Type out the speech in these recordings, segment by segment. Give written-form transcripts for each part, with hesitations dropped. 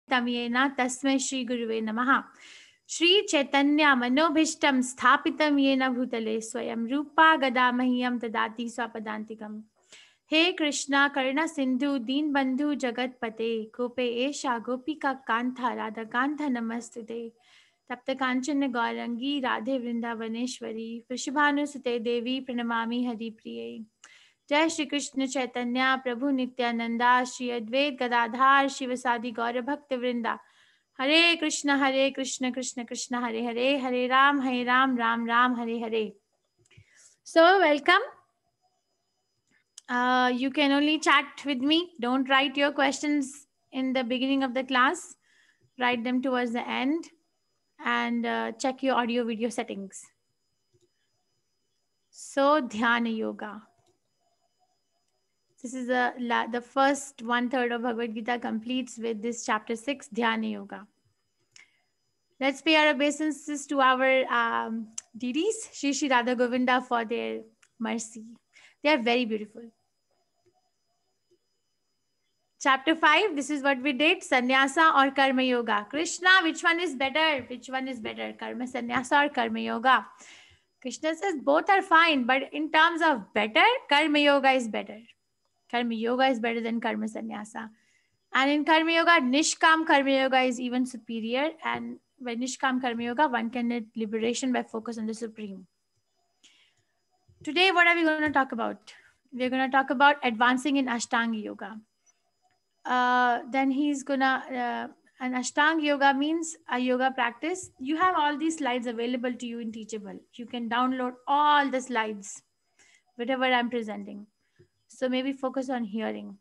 तमेना तस्मै श्री गुरुवे नमः। श्री चैतन्य मनोभीष्टं स्थापितं येन भूतले स्वयं रूपा गदा मह्यं ददाति स्वपदान्तिकम्। हे कृष्णा करुणा सिंधु दीन बंधु जगतपते गोपे एषा गोपिका कांथा राधा कांथा नमस्तुते। तप्त कांचन गौरंगी राधे वृंदावनेश्वरी वृषभानुसुते देवी प्रणमामि हरिप्रिये। जय श्री कृष्ण चैतन्य प्रभु नित्यानंदा श्री अद्वैत गदाधार शिवसादि गौर भक्त वृंदा। हरे Krishna Krishna Krishna Hare Hare Hare Ram Ram Ram Hare Hare. So welcome. You can only chat with me. Don't write your questions in the beginning of the class. Write them towards the end and check your audio video settings. So Dhyana Yoga. This is the first 1/3 of Bhagavad Gita completes with this chapter 6, Dhyana Yoga. Let's pay our obeisances to our deities, Shri Shri Radha Govinda, for their mercy. They are very beautiful. Chapter 5, this is what we did, Sannyasa or Karma Yoga. Krishna, which one is better? Which one is better, Karma Sannyasa or Karma Yoga? Krishna says both are fine, but in terms of better, Karma Yoga is better. Karma Yoga is better than Karma Sannyasa. And in Karma Yoga, Nishkam Karma Yoga is even superior. And by Nishkam Karma Yoga, one can get liberation by focus on the Supreme. Today, what are we going to talk about? We're going to talk about advancing in Ashtanga Yoga. Then he's gonna an Ashtanga Yoga means a yoga practice. You have all these slides available to you in Teachable. You can download all the slides, whatever I'm presenting. So maybe focus on hearing.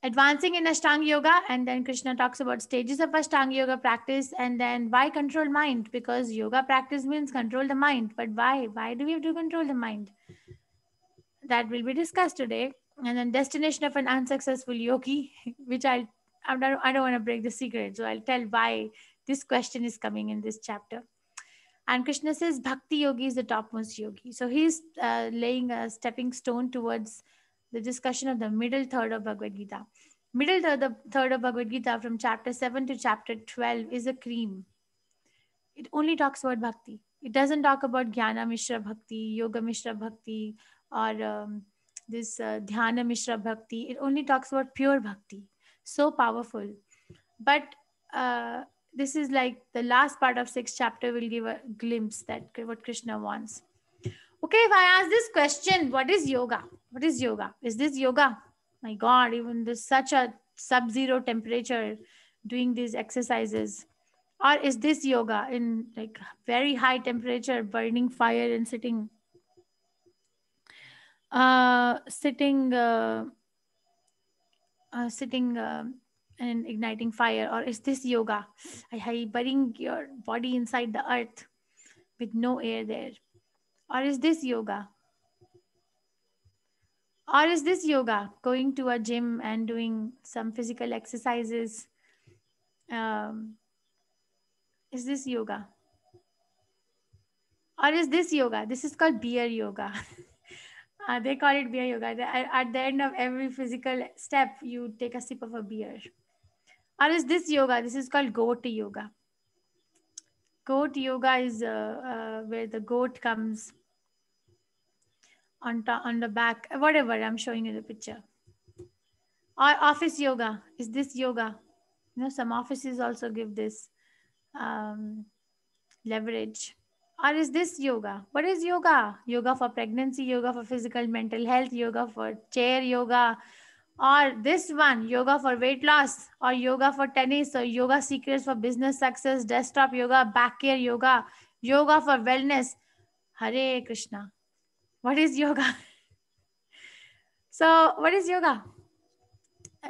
Advancing in Ashtanga Yoga, and then Krishna talks about stages of Ashtanga Yoga practice, and then why control mind? Because yoga practice means control the mind. But why? Why do we have to control the mind? That will be discussed today. And then destination of an unsuccessful yogi, which I don't want to break the secret, so I'll tell why this question is coming in this chapter. And Krishna says Bhakti Yogi is the topmost yogi. So he's laying a stepping stone towards the discussion of the middle third of Bhagavad Gita. Middle third of Bhagavad Gita from chapter 7 to chapter 12 is a cream. It only talks about bhakti. It doesn't talk about Jnana Mishra Bhakti, Yoga Mishra Bhakti, or this Dhyana Mishra Bhakti. It only talks about pure bhakti. So powerful. But this is like the last part of 6th chapter will give a glimpse that what Krishna wants. Okay, if I ask this question, what is yoga? What is yoga? Is this yoga? My God, even there's such a sub-zero temperature doing these exercises. Or is this yoga in like very high temperature, burning fire and sitting and igniting fire? Or is this yoga, burying your body inside the earth with no air there? Or is this yoga? Or is this yoga going to a gym and doing some physical exercises? Is this yoga? Or is this yoga? This is called beer yoga. They call it beer yoga. At the end of every physical step, you take a sip of a beer. Or is this yoga? This is called goat yoga. Goat yoga is where the goat comes on the back. Whatever, I'm showing you the picture. Or office yoga. Is this yoga? Some offices also give this leverage. Or is this yoga? What is yoga? Yoga for pregnancy, yoga for physical mental health, yoga for chair yoga, or this one, yoga for weight loss, or yoga for tennis, or yoga secrets for business success, desktop yoga, back care yoga, yoga for wellness. Hare Krishna. What is yoga? So, what is yoga?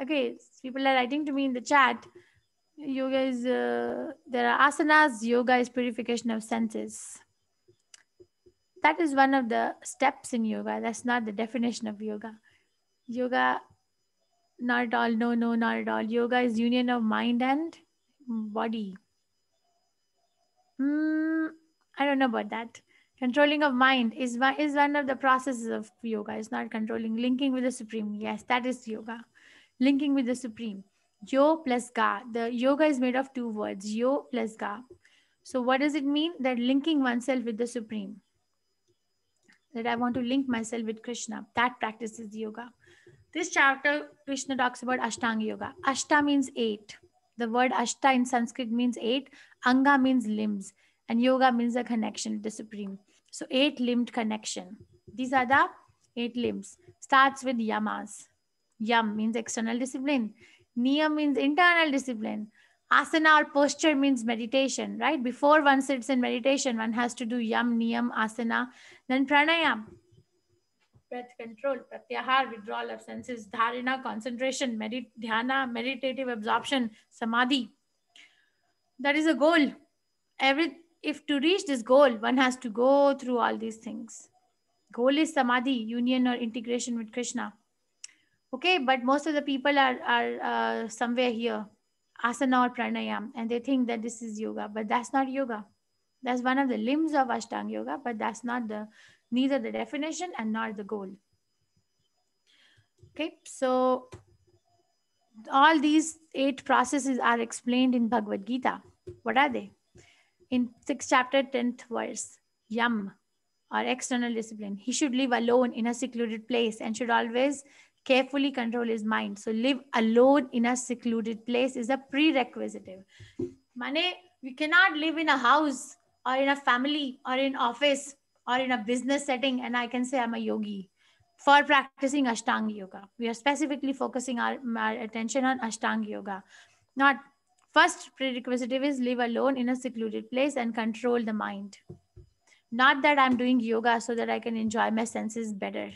Okay, people are writing to me in the chat. Yoga is, there are asanas, yoga is purification of senses. That is one of the steps in yoga. That's not the definition of yoga. Yoga, not at all. No, not at all. Yoga is union of mind and body. I don't know about that. Controlling of mind is one of the processes of yoga. It's not controlling. Linking with the Supreme. Yes, that is yoga. Linking with the Supreme. Yo plus ga. The yoga is made of two words, yo plus ga. So what does it mean? That linking oneself with the Supreme. That I want to link myself with Krishna. That practice is yoga. This chapter, Krishna talks about Ashtanga Yoga. Ashta means eight. The word Ashta in Sanskrit means eight. Anga means limbs. And yoga means a connection with the Supreme. So, eight limbed connection. These are the eight limbs. Starts with yamas. Yam means external discipline. Niyam means internal discipline. Asana or posture means meditation, right? Before one sits in meditation, one has to do yam, niyam, asana, then pranayam, breath control, pratyahar, withdrawal of senses, dharana, concentration, dhyana, meditative absorption, samadhi. That is a goal. If to reach this goal, one has to go through all these things. Goal is samadhi, union or integration with Krishna. Okay, but most of the people are somewhere here, asana or pranayam, and they think that this is yoga, but that's not yoga. That's one of the limbs of Ashtanga Yoga, but that's not the neither the definition and not the goal. Okay, so all these eight processes are explained in Bhagavad Gita. What are they? In 6th chapter, 10th verse, yam or external discipline. He should live alone in a secluded place and should always carefully control his mind. So live alone in a secluded place is a prerequisite. Mane, we cannot live in a house or in a family or in office or in a business setting and I can say I'm a yogi for practicing Ashtanga Yoga. We are specifically focusing our attention on Ashtanga Yoga. Not first prerequisite is live alone in a secluded place and control the mind. Not that I'm doing yoga so that I can enjoy my senses better.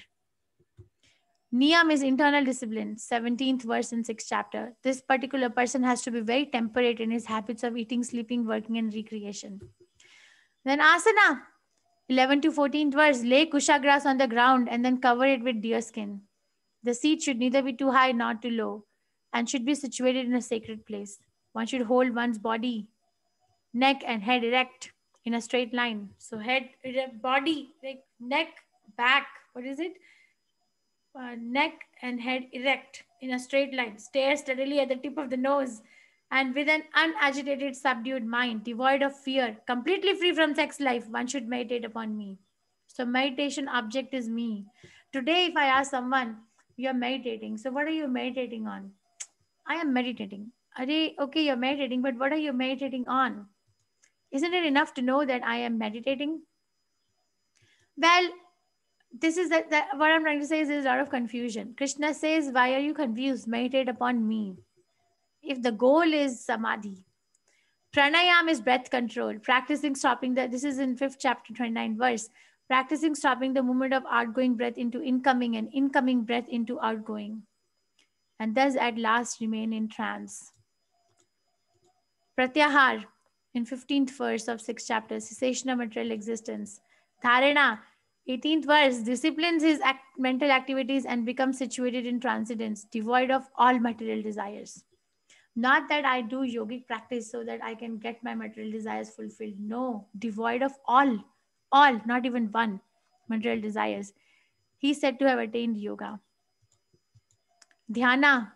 Niyam is internal discipline, 17th verse in 6th chapter. This particular person has to be very temperate in his habits of eating, sleeping, working, and recreation. Then asana, 11 to 14th verse, lay kusha grass on the ground and then cover it with deer skin. The seat should neither be too high nor too low and should be situated in a sacred place. One should hold one's body, neck, and head erect in a straight line. So, head, body, like neck, back, what is it? Neck and head erect in a straight line. Stare steadily at the tip of the nose and with an unagitated, subdued mind, devoid of fear, completely free from sex life, one should meditate upon me. So, meditation object is me. Today, if I ask someone, you're meditating, so what are you meditating on? I am meditating. Okay, you're meditating, but what are you meditating on? Isn't it enough to know that I am meditating? Well, this is what I'm trying to say is there's a lot of confusion. Krishna says, why are you confused? Meditate upon me. If the goal is samadhi, pranayam is breath control, practicing stopping this is in 5th chapter 29 verse, practicing stopping the movement of outgoing breath into incoming and incoming breath into outgoing, and thus at last remain in trance. Pratyahar in 15th verse of 6th chapter, cessation of material existence. Dharana, 18th verse, disciplines his mental activities and becomes situated in transcendence, devoid of all material desires. Not that I do yogic practice so that I can get my material desires fulfilled. No, devoid of all, not even one material desires. He said to have attained yoga. Dhyana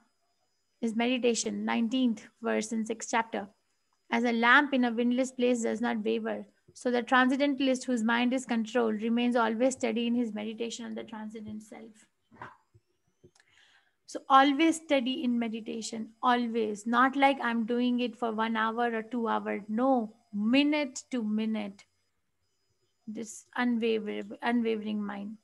is meditation, 19th verse in 6th chapter. As a lamp in a windless place does not waver, so the transcendentalist whose mind is controlled remains always steady in his meditation on the transcendent self. So always steady in meditation, always. Not like I'm doing it for 1 hour or 2 hours. No, minute to minute. This unwavering mind.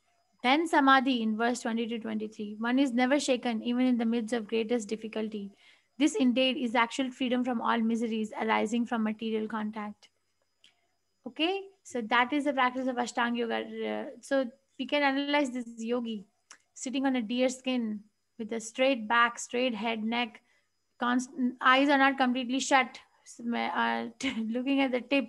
Then samadhi in verse 20 to 23. One is never shaken even in the midst of greatest difficulty. This indeed is actual freedom from all miseries arising from material contact. Okay, so that is the practice of Ashtanga Yoga. So we can analyze this yogi sitting on a deer skin with a straight back, straight head, neck, eyes are not completely shut, looking at the tip,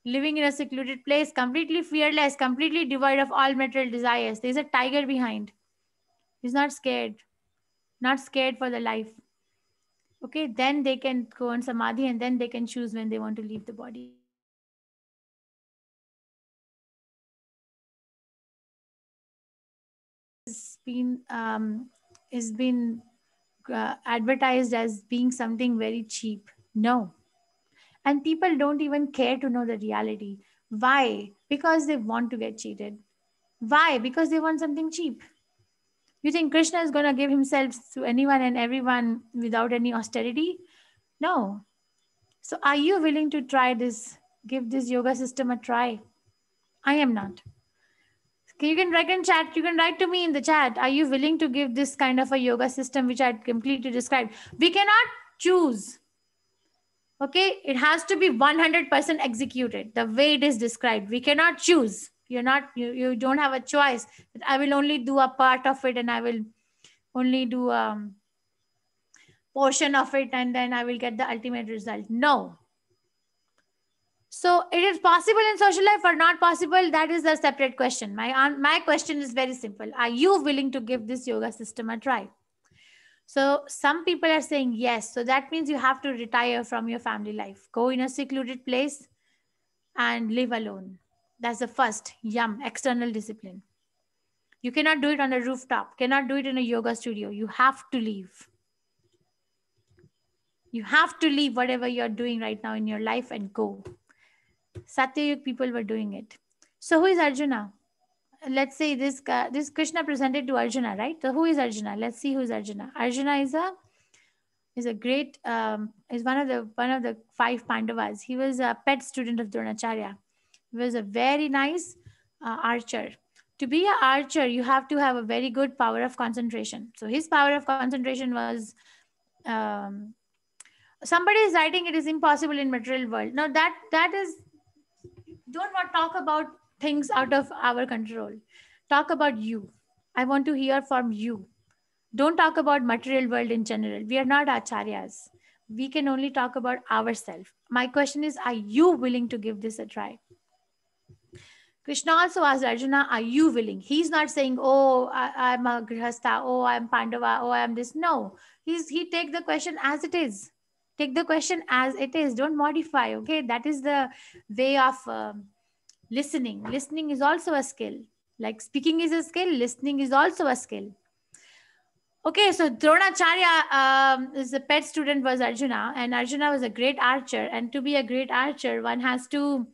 living in a secluded place, completely fearless, completely devoid of all material desires. There's a tiger behind. He's not scared for the life. Okay, then they can go on samadhi and then they can choose when they want to leave the body. Has been advertised as being something very cheap. No. And people don't even care to know the reality. Why? Because they want to get cheated. Why? Because they want something cheap. You think Krishna is going to give himself to anyone and everyone without any austerity? No. So are you willing to try this, give this yoga system a try? I am not. You can write in chat, you can write to me in the chat. Are you willing to give this kind of a yoga system which I completely described? We cannot choose. Okay, it has to be 100% executed the way it is described. We cannot choose. You don't have a choice that I will only do a part of it and I will only do a portion of it and then I will get the ultimate result. No. So it is possible in social life or not possible, that is a separate question. My question is very simple. Are you willing to give this yoga system a try? So some people are saying yes. So that means you have to retire from your family life, go in a secluded place and live alone. That's the first external discipline. You cannot do it on a rooftop, cannot do it in a yoga studio. You have to leave. You have to leave whatever you're doing right now in your life and go. Satyayug people were doing it. So who is Arjuna? Let's say this Krishna presented to Arjuna, right? So who is Arjuna? Let's see who is Arjuna. Arjuna is a great is one of the 5 Pandavas. He was a pet student of Dronacharya. He was a very nice archer. To be an archer, you have to have a very good power of concentration. So his power of concentration was um, somebody is writing it is impossible in material world. Now that is, don't want to talk about things out of our control. Talk about you. I want to hear from you. Don't talk about material world in general. We are not acharyas. We can only talk about ourselves. My question is, are you willing to give this a try? Krishna also asked Arjuna, are you willing? He's not saying, oh, I'm a grihastha, oh, I'm Pandava, oh, I'm this. No, he take the question as it is. Take the question as it is. Don't modify, okay? That is the way of listening. Listening is also a skill. Like speaking is a skill, listening is also a skill. Okay, so Dronacharya is a pet student was Arjuna, and Arjuna was a great archer. And to be a great archer, one has to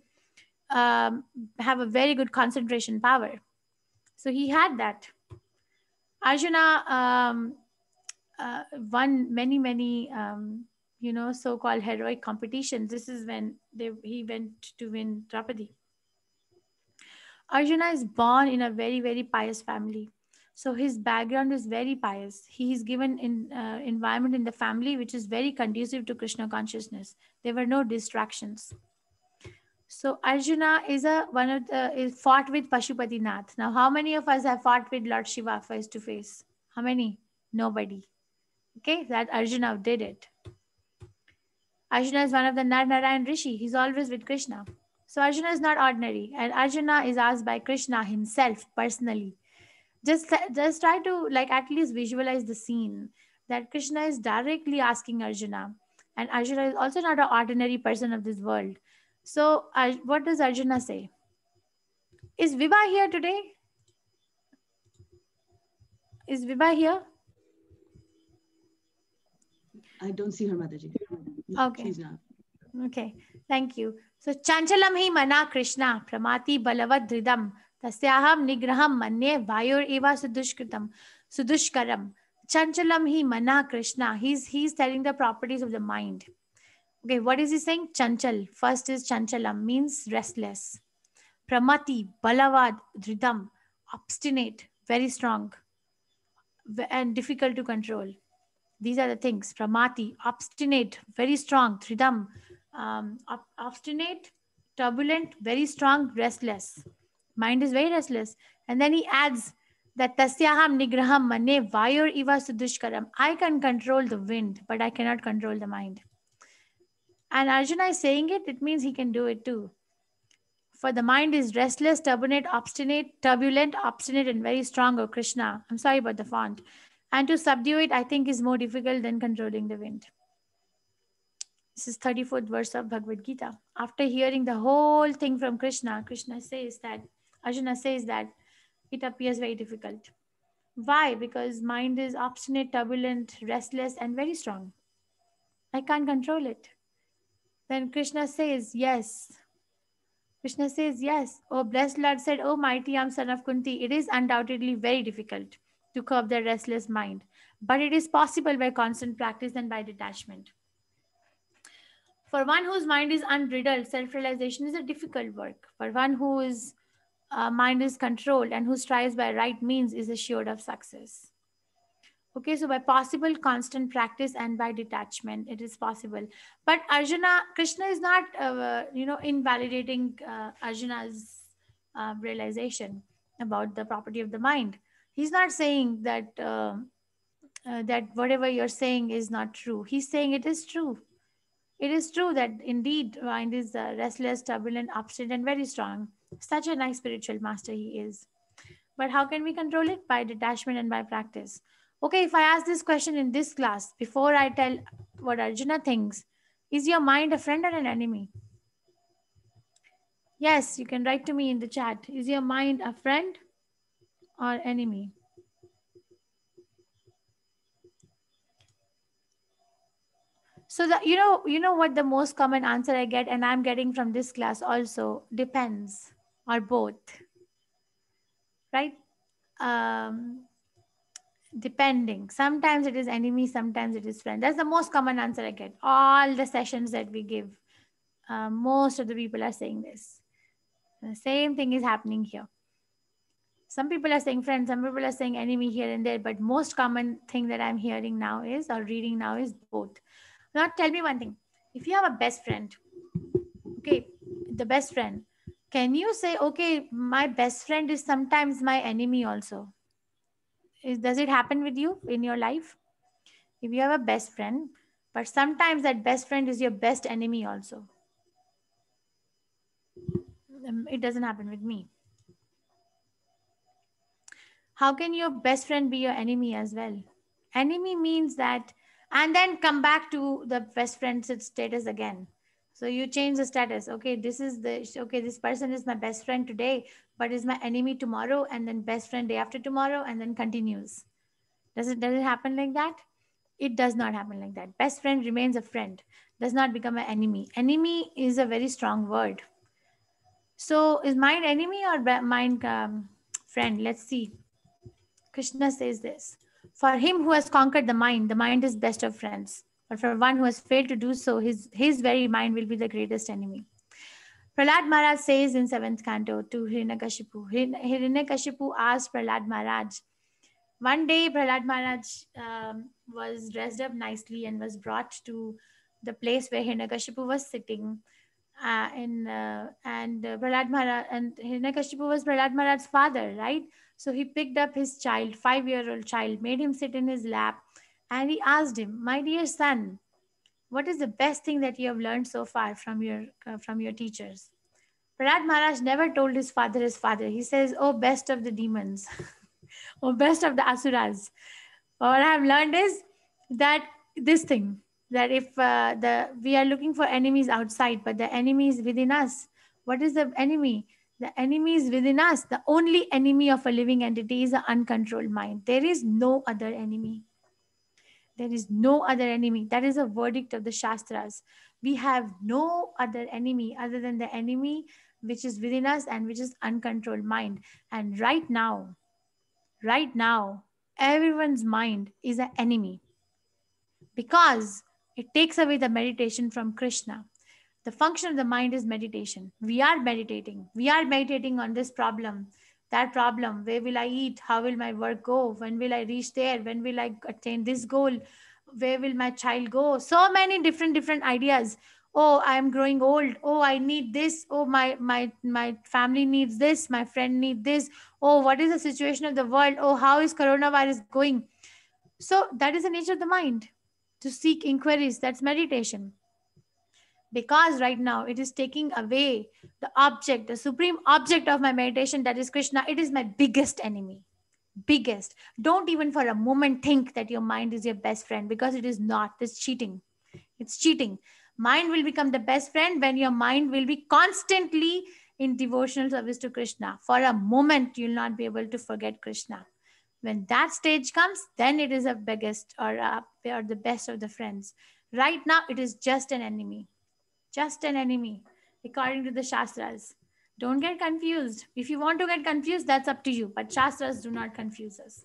have a very good concentration power. So he had that. Arjuna won many so-called heroic competitions. This is when he went to win Draupadi. Arjuna is born in a very, very pious family. So his background is very pious. He is given in environment in the family which is very conducive to Krishna consciousness. There were no distractions. So Arjuna is is fought with Pashupati Nath. Now, how many of us have fought with Lord Shiva face to face? How many? Nobody. Okay, that Arjuna did it. Arjuna is one of the Narayan Rishi. He's always with Krishna. So Arjuna is not ordinary, and Arjuna is asked by Krishna himself personally. Just try to at least visualize the scene that Krishna is directly asking Arjuna, and Arjuna is also not an ordinary person of this world. So what does Arjuna say? Is Vibha here today? Is Vibha here? I don't see her, Mataji. Okay. She's not. Okay. Thank you. So Chanchalam hi mana Krishna pramati balavad dridam tasyaham nigraham manye vayur eva sudushkaram. Chanchalam hi mana Krishna. He's telling the properties of the mind. Okay, what is he saying? Chanchal. First is Chanchalam, means restless. Pramati, balavad, dridam, obstinate, very strong, and difficult to control. These are the things. Pramati, obstinate, very strong. Dridam, obstinate, turbulent, very strong, restless. Mind is very restless. And then he adds that tasyaham nigraham mane vayur iva sudushkaram. I can control the wind, but I cannot control the mind. And Arjuna is saying it means he can do it too. For the mind is restless, turbulent, obstinate, and very strong, O Krishna. I'm sorry about the font. And to subdue it, I think, is more difficult than controlling the wind. This is 34th verse of Bhagavad Gita. After hearing the whole thing from Krishna, Arjuna says that it appears very difficult. Why? Because mind is obstinate, turbulent, restless, and very strong. I can't control it. Then Krishna says, yes. Krishna says, yes. Oh, blessed Lord said, oh, mighty arm son of Kunti, it is undoubtedly very difficult to curb the restless mind, but it is possible by constant practice and by detachment. For one whose mind is unbridled, self-realization is a difficult work. For one whose mind is controlled and who strives by right means is assured of success. Okay, so by possible constant practice and by detachment, it is possible. But Arjuna, Krishna is not, invalidating Arjuna's realization about the property of the mind. He's not saying that whatever you're saying is not true. He's saying it is true. It is true that indeed mind is restless, turbulent, obstinate, and very strong. Such a nice spiritual master he is. But how can we control it? By detachment and by practice. Okay, if I ask this question in this class, before I tell what Arjuna thinks, is your mind a friend or an enemy? Yes, you can write to me in the chat. Is your mind a friend or enemy? So that you know what the most common answer I get, and I'm getting from this class also, depends, or both, right? Um, Depending. Sometimes it is enemy, sometimes it is friend. That's the most common answer I get. All the sessions that we give, most of the people are saying this. The same thing is happening here. Some people are saying friend, some people are saying enemy here and there, but most common thing that I'm hearing now is, or reading now, is both. Now tell me one thing. If you have a best friend, okay, the best friend, can you say, okay, my best friend is sometimes my enemy also? Does it happen with you in your life? If you have a best friend, but sometimes that best friend is your best enemy also. It doesn't happen with me. How can your best friend be your enemy as well? Enemy means that, and then come back to the best friend's status again. So you change the status. Okay, this person is my best friend today, but is my enemy tomorrow, and then best friend day after tomorrow, and then continues. Does it happen like that? It does not happen like that. Best friend remains a friend, does not become an enemy. Enemy is a very strong word. So is mind enemy or mind friend? Let's see. Krishna says this: for him who has conquered the mind is best of friends. But for one who has failed to do so, his very mind will be the greatest enemy. Prahlad Maharaj says in 7th canto to Hiranyakashipu. Hiranyakashipu asked Prahlad Maharaj. One day, Prahlad Maharaj was dressed up nicely and was brought to the place where Hiranyakashipu was sitting. Prahlad Maharaj, and Hiranyakashipu was Prahlad Maharaj's father, right? So he picked up his child, 5-year-old child, made him sit in his lap, and he asked him, "My dear son, what is the best thing that you have learned so far from your teachers?" Prahlad Maharaj never told his father his father. He says, "Oh, best of the demons." Or best of the asuras. What I have learned is that this thing, that if we are looking for enemies outside, but the enemy is within us. What is the enemy? The enemy is within us. The only enemy of a living entity is an uncontrolled mind. There is no other enemy. There is no other enemy. That is a verdict of the Shastras. We have no other enemy other than the enemy which is within us and which is uncontrolled mind. And right now, everyone's mind is an enemy because it takes away the meditation from Krishna. The function of the mind is meditation. We are meditating. We are meditating on this problem, that problem. Where will I eat? How will my work go? When will I reach there? When will I attain this goal? Where will my child go? So many different ideas. Oh, I am growing old. Oh, I need this. Oh, my family needs this. My friend needs this. Oh, what is the situation of the world? Oh, how is coronavirus going? So that is the nature of the mind. To seek inquiries, that's meditation. Because right now it is taking away the object, the supreme object of my meditation, that is Krishna. It is my biggest enemy. Biggest. Don't even for a moment think that your mind is your best friend, because it is not. It's cheating. It's cheating. Mind will become the best friend when your mind will be constantly in devotional service to Krishna. For a moment, you'll not be able to forget Krishna. When that stage comes, then it is a biggest or the best of the friends. Right now, it is just an enemy. Just an enemy, according to the Shastras. Don't get confused. If you want to get confused, that's up to you. But Shastras do not confuse us.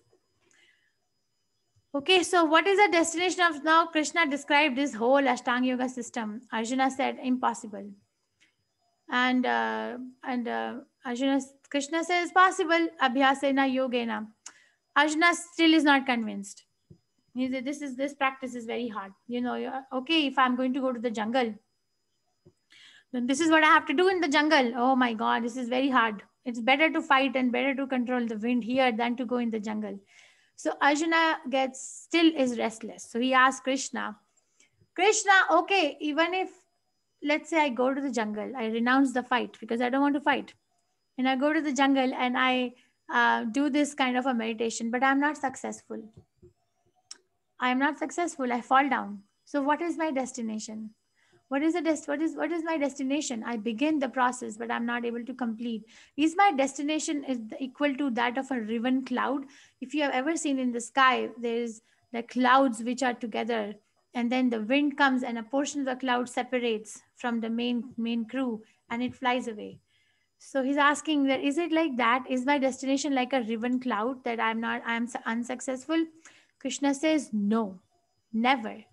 Okay, so what is the destination of now? Krishna described this whole Ashtanga Yoga system. Arjuna said impossible. And Krishna says possible. Abhyasena yogena. Arjuna still is not convinced. He said, this practice is very hard. Okay, if I'm going to go to the jungle, then this is what I have to do in the jungle. Oh my God, this is very hard. It's better to fight and better to control the wind here than to go in the jungle. So Arjuna still is restless. So he asks Krishna, okay, even if, let's say I go to the jungle, I renounce the fight because I don't want to fight. And I go to the jungle and I do this kind of a meditation, but I'm not successful. I fall down. So what is my destination? What is my destination? I begin the process, but I'm not able to complete. Is my destination equal to that of a riven cloud? If you have ever seen in the sky, there's the clouds which are together, and then the wind comes and a portion of the cloud separates from the main crew and it flies away. So he's asking that, is it like that? Is my destination like a riven cloud that I am unsuccessful? Krishna says, no, never.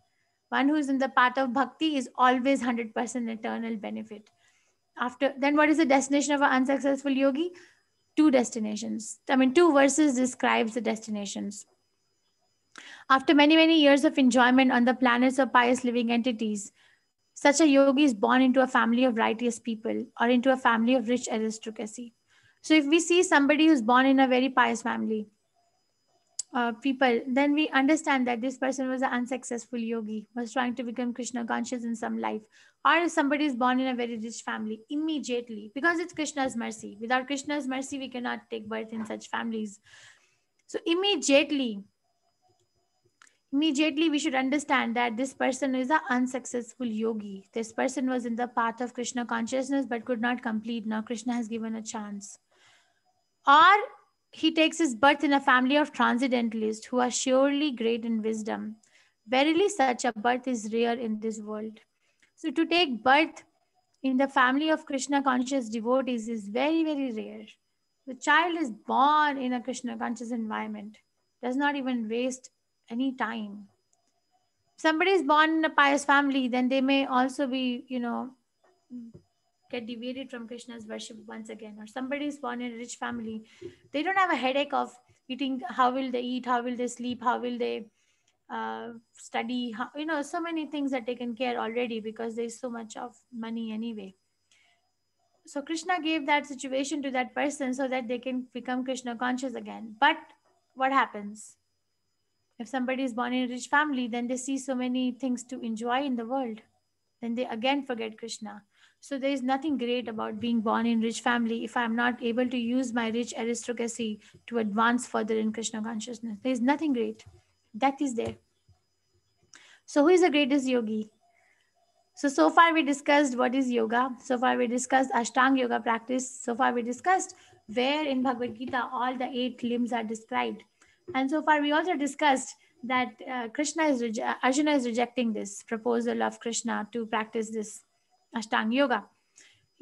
One who is in the path of bhakti is always 100% eternal benefit. Then what is the destination of an unsuccessful yogi? Two destinations. Two verses describes the destinations. After many, many years of enjoyment on the planets of pious living entities, such a yogi is born into a family of righteous people or into a family of rich aristocracy. So if we see somebody who's born in a very pious family, people, then we understand that this person was an unsuccessful yogi, was trying to become Krishna conscious in some life. Or if somebody is born in a very rich family, immediately, because it's Krishna's mercy. Without Krishna's mercy, we cannot take birth in such families. So immediately we should understand that this person is an unsuccessful yogi. This person was in the path of Krishna consciousness but could not complete. Now Krishna has given a chance. Or he takes his birth in a family of transcendentalists who are surely great in wisdom. Verily, such a birth is rare in this world. So to take birth in the family of Krishna conscious devotees is very, very rare. The child is born in a Krishna conscious environment, does not even waste any time. If somebody is born in a pious family, then they may also be, get deviated from Krishna's worship once again. Or somebody is born in a rich family, they don't have a headache of eating. How will they eat? How will they sleep? How will they study? So many things are taken care already because there's so much of money anyway. So Krishna gave that situation to that person so that they can become Krishna conscious again. But what happens? If somebody is born in a rich family, then they see so many things to enjoy in the world. Then they again forget Krishna. So there is nothing great about being born in rich family if I'm not able to use my rich aristocracy to advance further in Krishna consciousness. There is nothing great. That is there. So who is the greatest yogi? So far we discussed what is yoga. So far we discussed Ashtanga yoga practice. So far we discussed where in Bhagavad Gita all the 8 limbs are described. And so far we also discussed that Arjuna is rejecting this proposal of Krishna to practice this Ashtanga yoga.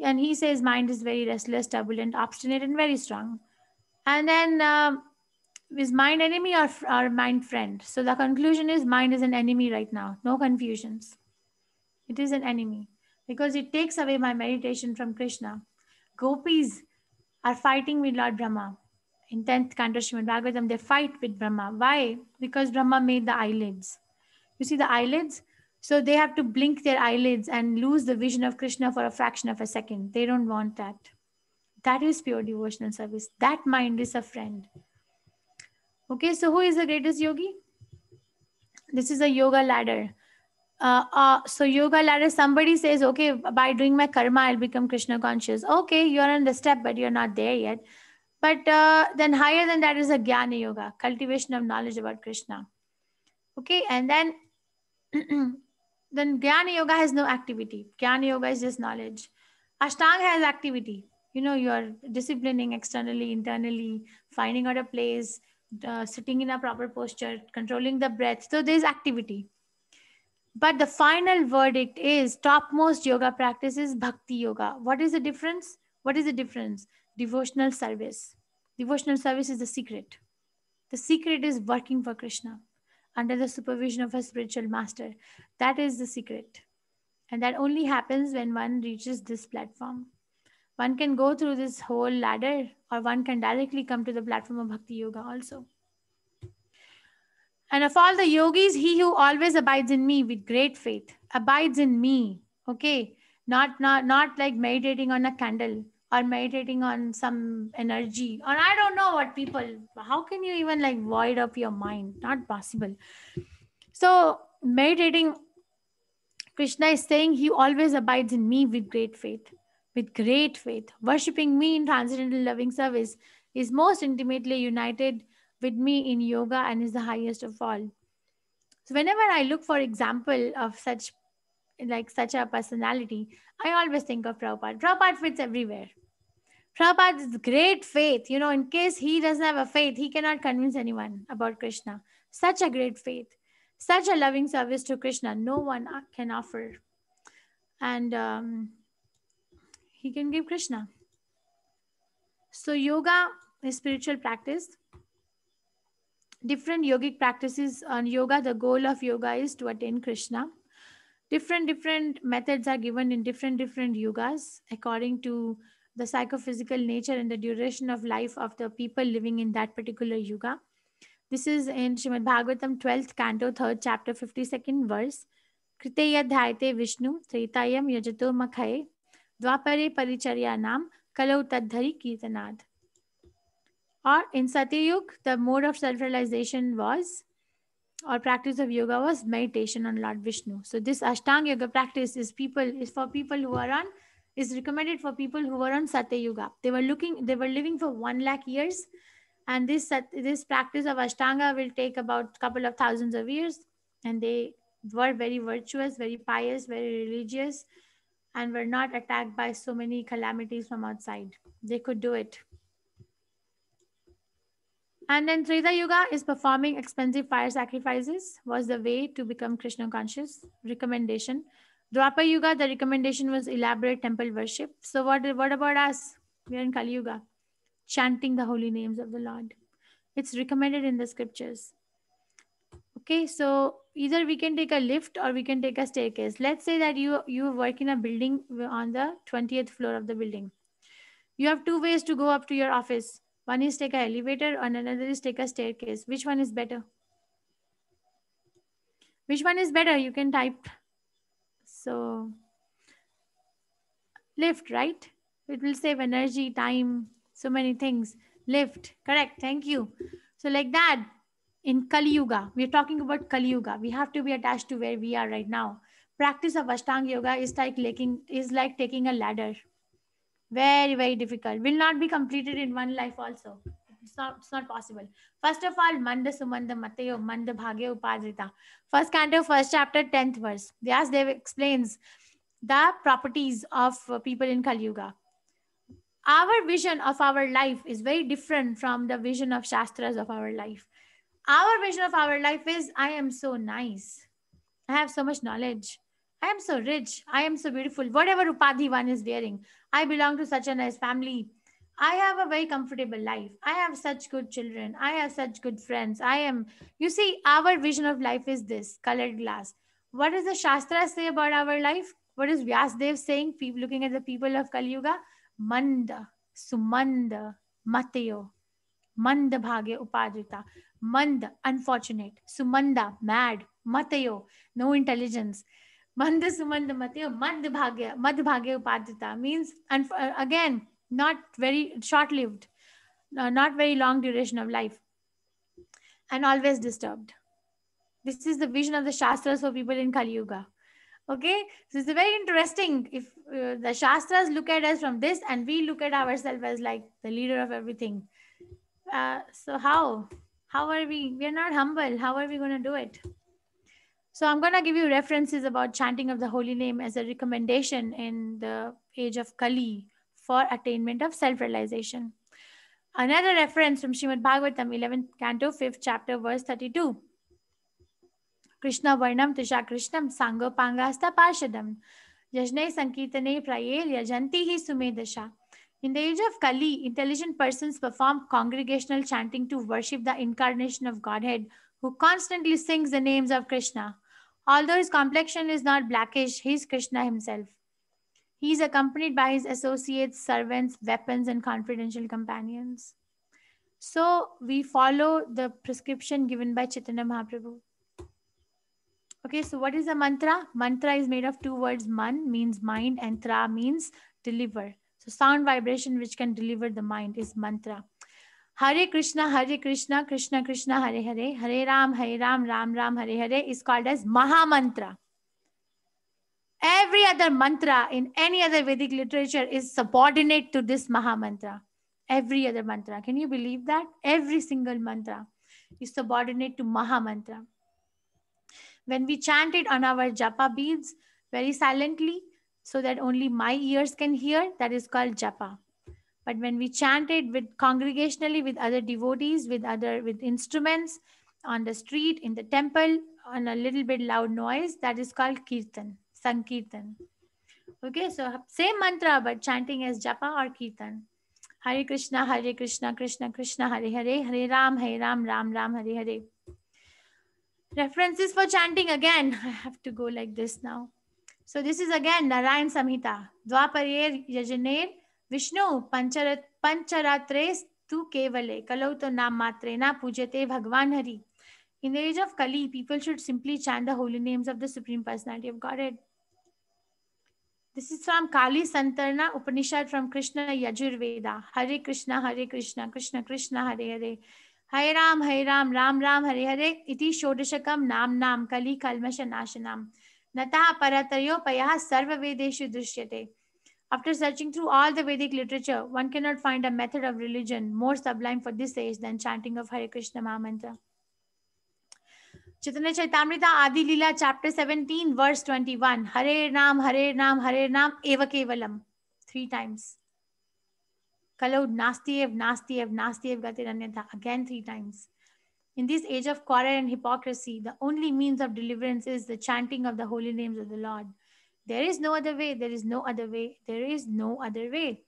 And he says mind is very restless, turbulent, obstinate, and very strong. And then is mind enemy or mind friend? So the conclusion is mind is an enemy right now. No confusions. It is an enemy because it takes away my meditation from Krishna. Gopis are fighting with Lord Brahma. In 10th Canto Srimad Bhagavatam, they fight with Brahma. Why? Because Brahma made the eyelids. You see the eyelids? So they have to blink their eyelids and lose the vision of Krishna for a fraction of a second. They don't want that. That is pure devotional service. That mind is a friend. Okay, so who is the greatest yogi? This is a yoga ladder. So yoga ladder, somebody says, okay, by doing my karma, I'll become Krishna conscious. Okay, you're on the step, but you're not there yet. But then higher than that is a Jnana yoga, cultivation of knowledge about Krishna. Okay, and then Jnana yoga has no activity. Jnana yoga is just knowledge. Ashtanga has activity. You're disciplining externally, internally, finding out a place, sitting in a proper posture, controlling the breath. So there's activity. But the final verdict is topmost yoga practice is bhakti yoga. What is the difference? What is the difference? Devotional service. Devotional service is the secret. The secret is working for Krishna under the supervision of a spiritual master. That is the secret. And that only happens when one reaches this platform. One can go through this whole ladder, or one can directly come to the platform of Bhakti Yoga also. And of all the yogis, he who always abides in me with great faith, abides in me. Okay. Not like meditating on a candle or meditating on some energy. Or I don't know what people, how can you even like void up your mind? Not possible. So meditating, Krishna is saying he always abides in me with great faith. With great faith. Worshipping me in transcendental loving service is most intimately united with me in yoga and is the highest of all. So whenever I look for example of such a personality, I always think of Prabhupada. Prabhupada fits everywhere. Prabhupada is great faith. You know, in case he doesn't have a faith, he cannot convince anyone about Krishna. Such a great faith. Such a loving service to Krishna. No one can offer. And he can give Krishna. So yoga is spiritual practice. Different yogic practices on yoga. The goal of yoga is to attain Krishna. Different methods are given in different yogas according to the psychophysical nature and the duration of life of the people living in that particular yoga. This is in Srimad Bhagavatam 12th canto 3rd chapter 52nd verse. Kriteya dhayate Vishnu tretayam yajato makhaye dvapare paricharya nam kalau tadhari kirtanad. Or in Satyayug, the mode of self-realization was, or practice of yoga was, meditation on Lord Vishnu. So this Ashtanga yoga practice is recommended for people who are on Satya Yuga. They were living for 1 lakh years, and this practice of Ashtanga will take about couple of thousands of years, and they were very virtuous, very pious, very religious, and were not attacked by so many calamities from outside. They could do it. And then Treta Yuga is performing expensive fire sacrifices was the way to become Krishna conscious. Recommendation. Dwapar Yuga, the recommendation was elaborate temple worship. So what about us? We are in Kali Yuga, chanting the holy names of the Lord. It's recommended in the scriptures. Okay, so either we can take a lift or we can take a staircase. Let's say that you work in a building on the 20th floor of the building. You have 2 ways to go up to your office. One is take an elevator and another is take a staircase. Which one is better? Which one is better? You can type. So, lift, right? It will save energy, time, so many things. Lift, correct. Thank you. So like that, in Kali Yuga, we are talking about Kali Yuga. We have to be attached to where we are right now. Practice of Ashtanga Yoga is like taking a ladder. Very, very difficult. Will not be completed in one life also. It's not possible. First of all, Manda Sumanda Matayo Manda Bhagya Upadrita. First canto, first chapter, 10th verse. Vyasdev explains the properties of people in Kali Yuga. Our vision of our life is very different from the vision of Shastras of our life. Our vision of our life is, I am so nice. I have so much knowledge. I am so rich. I am so beautiful. Whatever upadhi one is wearing, I belong to such a nice family. I have a very comfortable life. I have such good children. I have such good friends. You see, our vision of life is this colored glass. What does the Shastra say about our life? What is Vyasdev saying? Looking at the people of Kali Yuga, Manda, Sumanda, Matayo, Manda Bhagya Upadrita. Manda, unfortunate. Sumanda, mad. Matayo, no intelligence. Manda Sumanda Matayo, Madhbhagya Upadrita means, and again, not very short lived, not very long duration of life, and always disturbed. This is the vision of the Shastras for people in Kali Yuga. Okay, so it's very interesting if the Shastras look at us from this and we look at ourselves as like the leader of everything. So how are we are not humble? How are we going to do it? So I'm going to give you references about chanting of the holy name as a recommendation in the age of Kali for attainment of self-realization. Another reference from Srimad Bhagavatam, 11th canto, 5th chapter, verse 32. Krishna Varnam Tusha Krishnam Sango Pangasta Parshadam Yajne Sankirtane Prayel Yajanti Hi Sumedasha. In the age of Kali, intelligent persons perform congregational chanting to worship the incarnation of Godhead, who constantly sings the names of Krishna. Although his complexion is not blackish, he is Krishna himself. He is accompanied by his associates, servants, weapons, and confidential companions. So we follow the prescription given by Chaitanya Mahaprabhu. Okay, so what is a mantra? Mantra is made of two words. Man means mind and tra means deliver. So sound vibration which can deliver the mind is mantra. Hare Krishna, Krishna Krishna, Hare Hare, Hare Ram, Ram Ram, Hare Hare is called as Maha Mantra. Every other mantra in any other Vedic literature is subordinate to this Maha Mantra. Every other mantra. Can you believe that? Every single mantra is subordinate to Maha Mantra. When we chant it on our japa beads very silently so that only my ears can hear, that is called japa. But when we chant it with congregationally with other devotees, with instruments on the street, in the temple, on a little bit loud noise, that is called kirtan, sankirtan. Okay, so same mantra but chanting as japa or kirtan. Hare Krishna, Krishna Krishna, Hare Hare, Hare Ram, Ram Ram, Hare Hare. References for chanting again. I have to go like this now. So this is again Narayan Samhita. Dwaparer Yajaner Vishnu Pancharatres tu Kevale Kalauto Nam Matrena Pujate Bhagwan Hari. In the age of Kali, people should simply chant the holy names of the Supreme Personality of Godhead. This is from Kali Santarna Upanishad from Krishna Yajurveda. Hare Krishna, Krishna Krishna, Hare Hare. Hare Ram, Ram Ram, Hare Hare. Iti Shodashakam Nam Kali Kalmasha Nashanam. Nataha Paratayo Payaha Sarva Vedeshu Drishyate. After searching through all the Vedic literature, one cannot find a method of religion more sublime for this age than chanting of Hare Krishna Mahamantra. Chaitanya Chaitamrita Adi Lila chapter 17 verse 21. Hare Nam, Hare Nam, Hare Nam Eva Kevalam. 3 times. Kalau Nastiev, Nastiev, Nastiev Gatiranyatha. Again 3 times. In this age of quarrel and hypocrisy, the only means of deliverance is the chanting of the holy names of the Lord. There is no other way. There is no other way. There is no other way.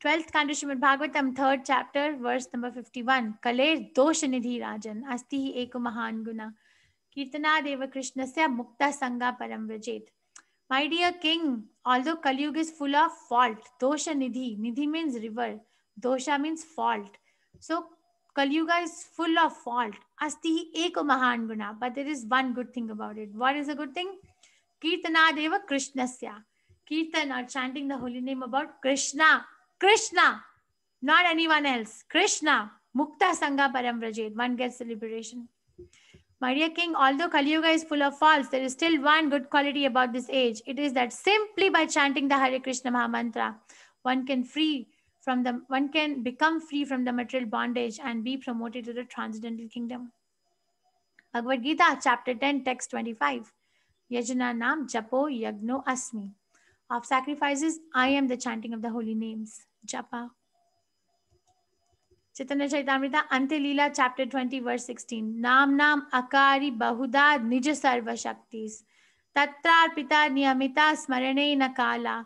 12th Canto Srimad Bhagavatam, 3rd chapter, verse number 51. Kaler dosha nidhi rajan, asti hi eko mahan guna. Kirtana deva krishnasya mukta sangha param vrajet. My dear king, although Kali Yuga is full of fault, dosha nidhi, nidhi means river, dosha means fault. So Kali Yuga is full of fault. Asti hi eko mahan guna. But there is one good thing about it. What is the good thing? Kirtana deva krishnasya. Kirtan or chanting the holy name about Krishna. Krishna, not anyone else. Krishna, Mukta Sangha Param Vrajet. One gets the liberation. My dear king, although Kali Yuga is full of faults, there is still one good quality about this age. It is that simply by chanting the Hare Krishna Mahamantra, one can become free from the material bondage and be promoted to the transcendental kingdom. Bhagavad Gita, chapter 10, text 25. Yajana Nam Japo Yagno Asmi. Of sacrifices, I am the chanting of the holy names. Japa. Chaitanya Chaitamrita, Ante Leela, chapter 20, verse 16. Nam Akari Bahuda Nija Sarva Shaktis. Tatrar Pita Niyamita Smarane Nakala.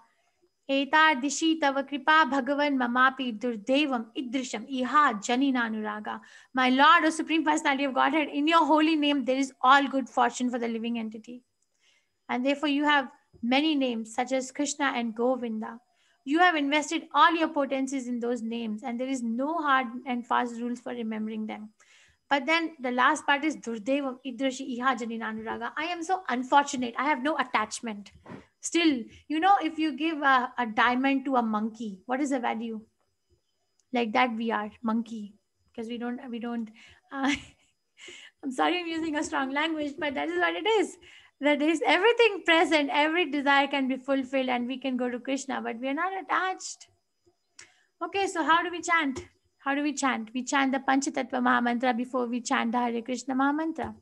Etar Dishi Tava Kripa Bhagavan Mamapi Durdevam Idrisham Iha Janina Anuraga. My Lord, O Supreme Personality of Godhead, in your holy name there is all good fortune for the living entity. And therefore you have many names such as Krishna and Govinda. You have invested all your potencies in those names and there is no hard and fast rules for remembering them. But then the last part is Durdevam Idrashi Iha Janina Anuraga. I am so unfortunate. I have no attachment. Still, if you give a diamond to a monkey, what is the value? Like that we are, monkey. Because we don't, I'm sorry I'm using a strong language, but that is what it is. That is everything present, every desire can be fulfilled and we can go to Krishna, but we are not attached. Okay, so how do we chant? How do we chant? We chant the Panchatattva Mahamantra before we chant the Hare Krishna Mahamantra.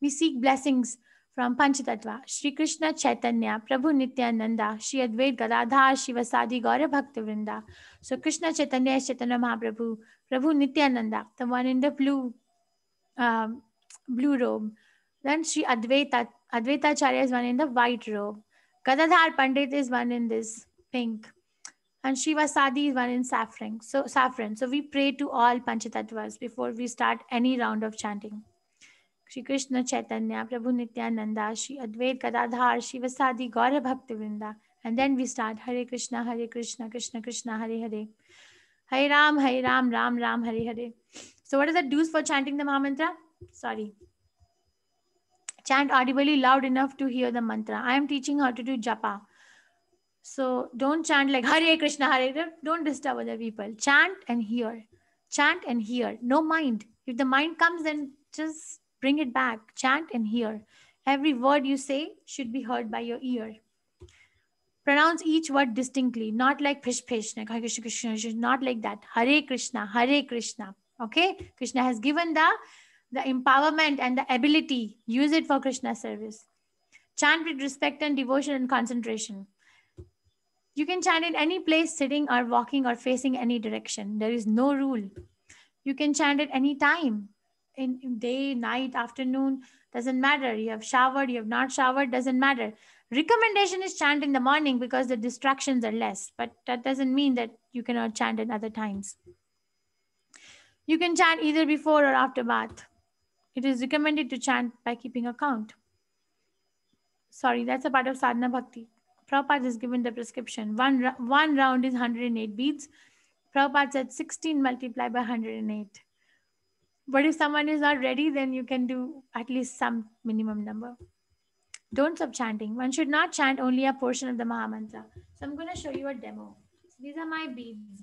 We seek blessings from Panchatattva. Shri Krishna Chaitanya, Prabhu Nityananda, Shri Advait Gadadhar, Shivasadi Gaura Bhakta Vrinda. So Krishna Chaitanya is Chaitanya Mahaprabhu, Prabhu Nityananda, the one in the um, blue robe. Then Shri Advaita, Advaitacharya is one in the white robe. Gadadhar Pandit is one in this pink. And Shivasadi is one in saffron. So we pray to all Panchatattvas before we start any round of chanting. Shri Krishna Chaitanya, Prabhu Nityananda, Shri Advait Gadadhar, Shivasadi, Gaura Bhakti Vrinda. And then we start Hare Krishna, Krishna Krishna, Hare Hare. Hare Ram, Ram Ram, Hare Hare. So what are the do's for chanting the Mahamantra? Sorry. Chant audibly loud enough to hear the mantra. I am teaching how to do japa. So don't chant like Hare Krishna, Hare Krishna. Don't disturb other people. Chant and hear. Chant and hear. No mind. If the mind comes, then just bring it back. Chant and hear. Every word you say should be heard by your ear. Pronounce each word distinctly, not like pish pish, like Hare Krishna, Krishna, not like that. Hare Krishna, Hare Krishna. Okay? Krishna has given the empowerment and the ability. Use it for Krishna service. Chant with respect and devotion and concentration. You can chant in any place, sitting or walking or facing any direction. There is no rule. You can chant at any time, in day, night, afternoon, doesn't matter. You have showered, you have not showered, doesn't matter. Recommendation is chant in the morning because the distractions are less, but that doesn't mean that you cannot chant at other times. You can chant either before or after bath. It is recommended to chant by keeping a count. Sorry, that's a part of sadhana bhakti. Prabhupada is given the prescription. One round is 108 beads. Prabhupada said 16 multiplied by 108. But if someone is not ready, then you can do at least some minimum number. Don't stop chanting. One should not chant only a portion of the Mahamantra. So I'm going to show you a demo. So these are my beads.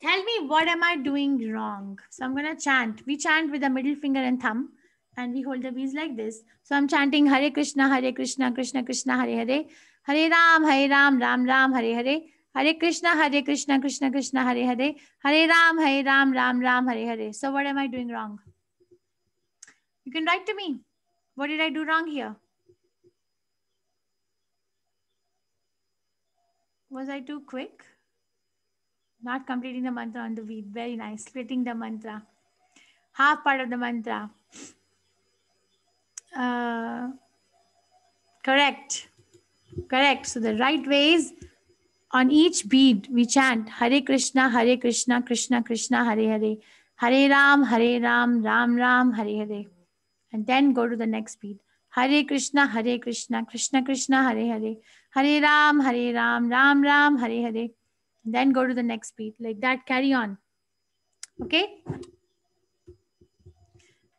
Tell me, what am I doing wrong? So I'm going to chant. We chant with the middle finger and thumb. And we hold the beads like this. So I'm chanting Hare Krishna, Krishna Krishna, Hare Hare. Hare Ram, Ram Ram, Hare Hare. Hare Krishna, Krishna Krishna, Hare Hare. Hare Ram, Ram Ram, Hare Hare. So what am I doing wrong? You can write to me. What did I do wrong here? Was I too quick? Not completing the mantra on the bead. Very nice. Splitting the mantra. Half part of the mantra. Correct. So the right way is, on each bead we chant Hare Krishna, Krishna Krishna, Hare Hare. Hare Ram, Ram Ram, Hare Hare. And then go to the next bead. Hare Krishna, Krishna Krishna, Hare Hare. Hare Ram, Ram Ram, Hare Hare. And then go to the next bead. Like that, carry on. Okay?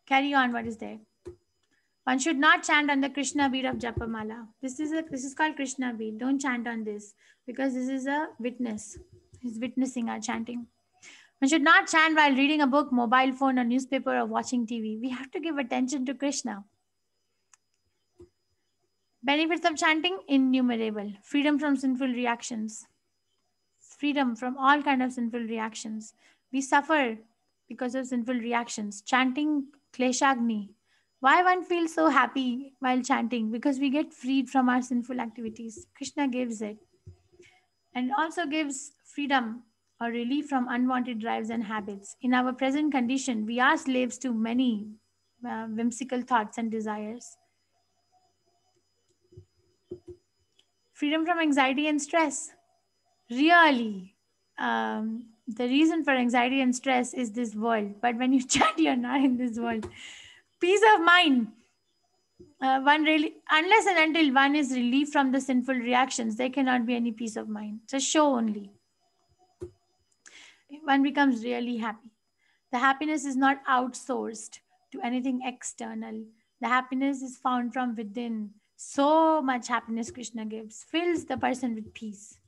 Carry on, what is there? One should not chant on the Krishna bead of Japamala. This is called Krishna bead. Don't chant on this because this is a witness. He's witnessing our chanting. One should not chant while reading a book, mobile phone, or newspaper, or watching TV. We have to give attention to Krishna. Benefits of chanting, innumerable. Freedom from sinful reactions. Freedom from all kind of sinful reactions. We suffer because of sinful reactions. Chanting Kleshagni. Why one feels so happy while chanting? Because we get freed from our sinful activities. Krishna gives it. And also gives freedom or relief from unwanted drives and habits. In our present condition, we are slaves to many whimsical thoughts and desires. Freedom from anxiety and stress. Really, the reason for anxiety and stress is this world. But when you chant, you're not in this world. Peace of mind. Unless and until one is relieved from the sinful reactions, there cannot be any peace of mind. It's a show only. One becomes really happy. The happiness is not outsourced to anything external. The happiness is found from within. So much happiness Krishna gives, fills the person with peace.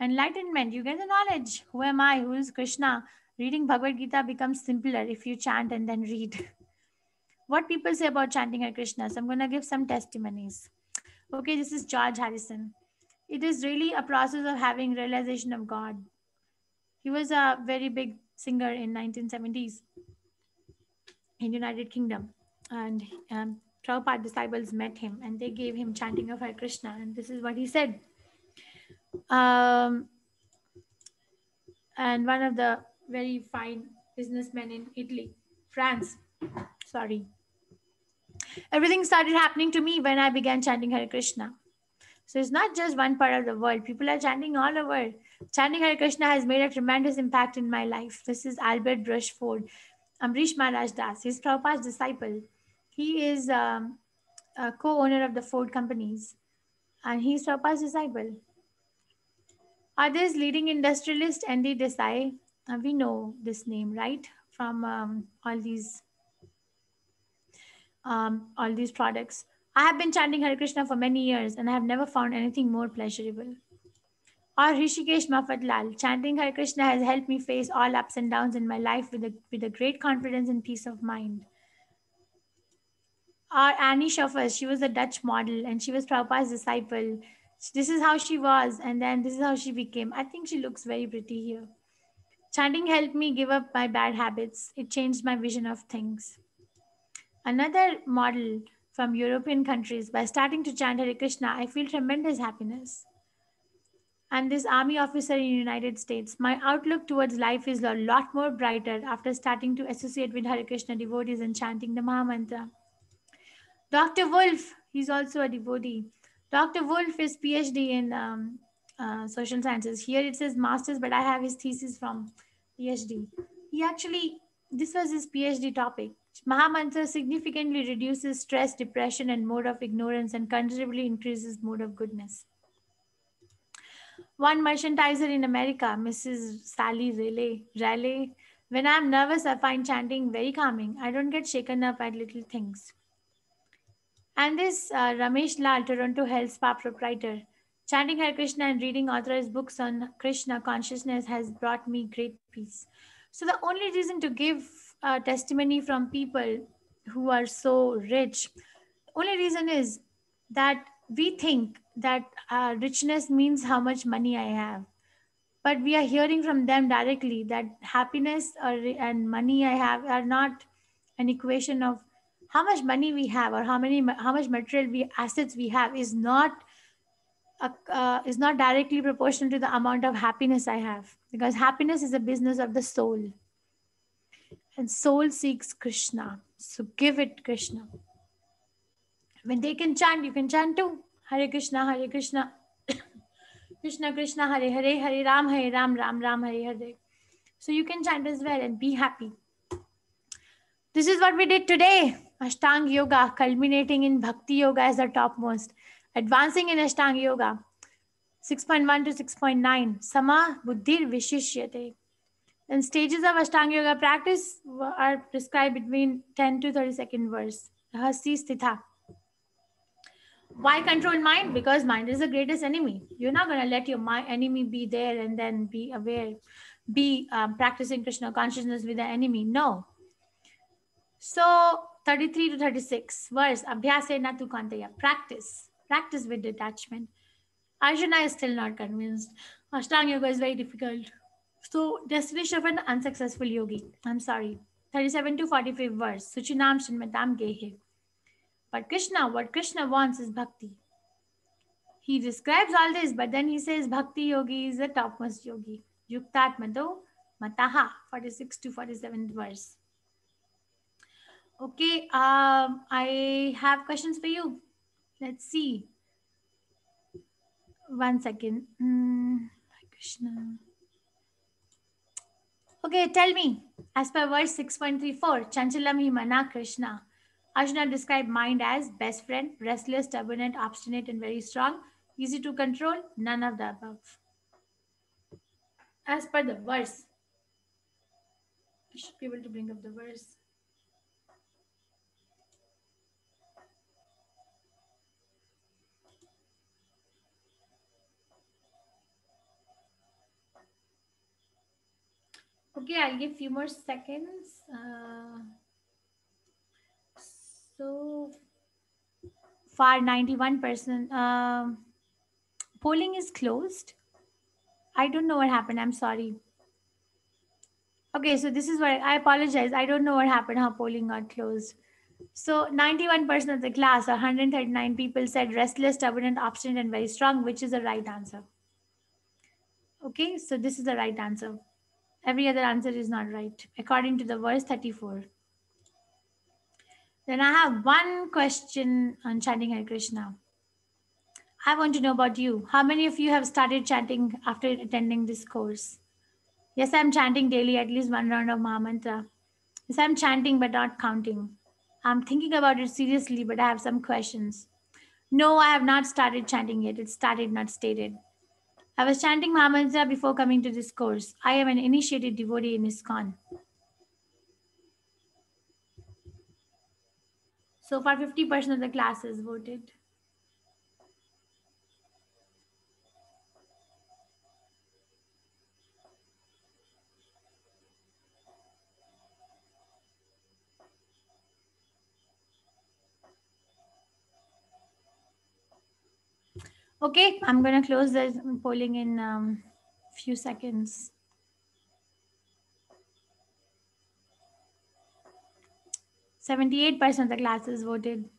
Enlightenment, you get the knowledge. Who am I? Who is Krishna? Reading Bhagavad Gita becomes simpler if you chant and then read. What people say about chanting Hare Krishna. So I'm going to give some testimonies. Okay, this is George Harrison. It is really a process of having realization of God. He was a very big singer in 1970s in United Kingdom. And Prabhupada disciples met him and they gave him chanting of Hare Krishna, and this is what he said. Um, and one of the very fine businessmen in Italy, France, sorry. Everything started happening to me when I began chanting Hare Krishna. So it's not just one part of the world. People are chanting all over. Chanting Hare Krishna has made a tremendous impact in my life. This is Albert Brushford, Amrish Maharaj Das. He's Prabhupada's disciple. He is a co-owner of the Ford companies, and he's Prabhupada's disciple. Others, leading industrialist Andy Desai. We know this name, right? From all these products. I have been chanting Hare Krishna for many years and I have never found anything more pleasurable. Or Rishikesh Mafatlal, chanting Hare Krishna has helped me face all ups and downs in my life with a great confidence and peace of mind. Or Annie Schaffers, she was a Dutch model and she was Prabhupada's disciple. This is how she was, and then this is how she became. I think she looks very pretty here. Chanting helped me give up my bad habits. It changed my vision of things. Another model from European countries, by starting to chant Hare Krishna, I feel tremendous happiness. And this army officer in the United States, my outlook towards life is a lot more brighter after starting to associate with Hare Krishna devotees and chanting the Maha Mantra. Dr. Wolf, he's also a devotee. Dr. Wolf is PhD in social sciences. Here it says master's, but I have his thesis from PhD. He actually, this was his PhD topic. Mahamantra significantly reduces stress, depression, and mode of ignorance, and considerably increases mode of goodness. One merchandiser in America, Mrs. Sally Riley, when I'm nervous, I find chanting very calming. I don't get shaken up at little things. And this Ramesh Lal, Toronto Health Spa proprietor, chanting Hare Krishna and reading authorized books on Krishna consciousness has brought me great peace. So the only reason to give testimony from people who are so rich, only reason is that we think that richness means how much money I have. But we are hearing from them directly that happiness and money I have are not an equation of how much money we have or how much material assets we have is not directly proportional to the amount of happiness I have, because happiness is a business of the soul and soul seeks Krishna, so give it Krishna. When they can chant, you can chant too. Hare Krishna Krishna Krishna Hare Hare, Hare Ram Ram Ram Hare Hare. So you can chant as well and be happy. This is what we did today. Ashtanga Yoga, culminating in Bhakti Yoga as the topmost. Advancing in Ashtanga Yoga, 6.1 to 6.9. Sama Buddhir Vishishyate. And stages of Ashtanga Yoga practice are prescribed between 10 to 32nd verse. Rahasi Sthita. Why control mind? Because mind is the greatest enemy. You're not going to let your enemy be there and then be aware, be practicing Krishna consciousness with the enemy. No. So 33 to 36 verse. Abhyasena tu kantaya. Practice. Practice with detachment. Arjuna is still not convinced. Ashtanga Yoga is very difficult. So destination of an unsuccessful yogi. I'm sorry. 37 to 45 verse. Suchinam Shinmatam Gehe. But Krishna, what Krishna wants is bhakti. He describes all this, but then he says bhakti yogi is the topmost yogi. Yuktat Madho Mataha, 46 to 47 verse. Okay, I have questions for you. Let's see. One second. Krishna. Okay, tell me. As per verse 6.34, Chanchalam hi mana Krishna. Arjuna described mind as best friend, restless, stubborn, obstinate, and very strong. Easy to control, none of the above. As per the verse, I should be able to bring up the verse. Okay, I'll give few more seconds. So far, 91%. Polling is closed. I don't know what happened. I'm sorry. Okay, so this is what I apologize. I don't know what happened, how polling got closed. So 91% of the class, 139 people, said restless, stubborn, obstinate, and very strong, which is the right answer. Okay, so this is the right answer. Every other answer is not right, according to the verse 34. Then I have one question on chanting Hare Krishna. I want to know about you. How many of you have started chanting after attending this course? Yes, I'm chanting daily at least one round of Mahamantra. Yes, I'm chanting but not counting. I'm thinking about it seriously, but I have some questions. No, I have not started chanting yet. It started, not stated. I was chanting Mahamantra before coming to this course. I am an initiated devotee in ISKCON. So far, 50% of the classes voted. Okay, I'm going to close the polling in few seconds. 78% of the classes voted.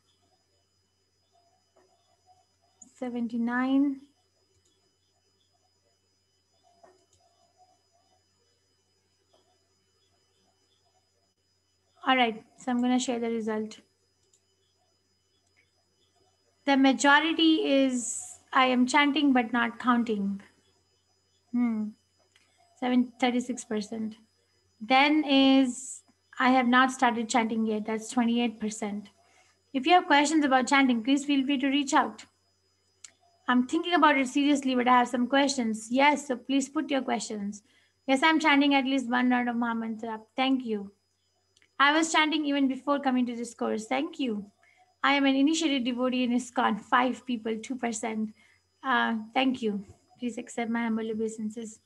79. All right, so I'm going to share the result. The majority is I am chanting but not counting. 36%. Then is I have not started chanting yet. That's 28%. If you have questions about chanting, please feel free to reach out. I'm thinking about it seriously, but I have some questions. Yes, so please put your questions. Yes, I'm chanting at least one round of Mahamantra. Thank you. I was chanting even before coming to this course. Thank you. I am an initiated devotee in ISKCON. 5 people, 2%. Thank you. Please accept my humble obeisances.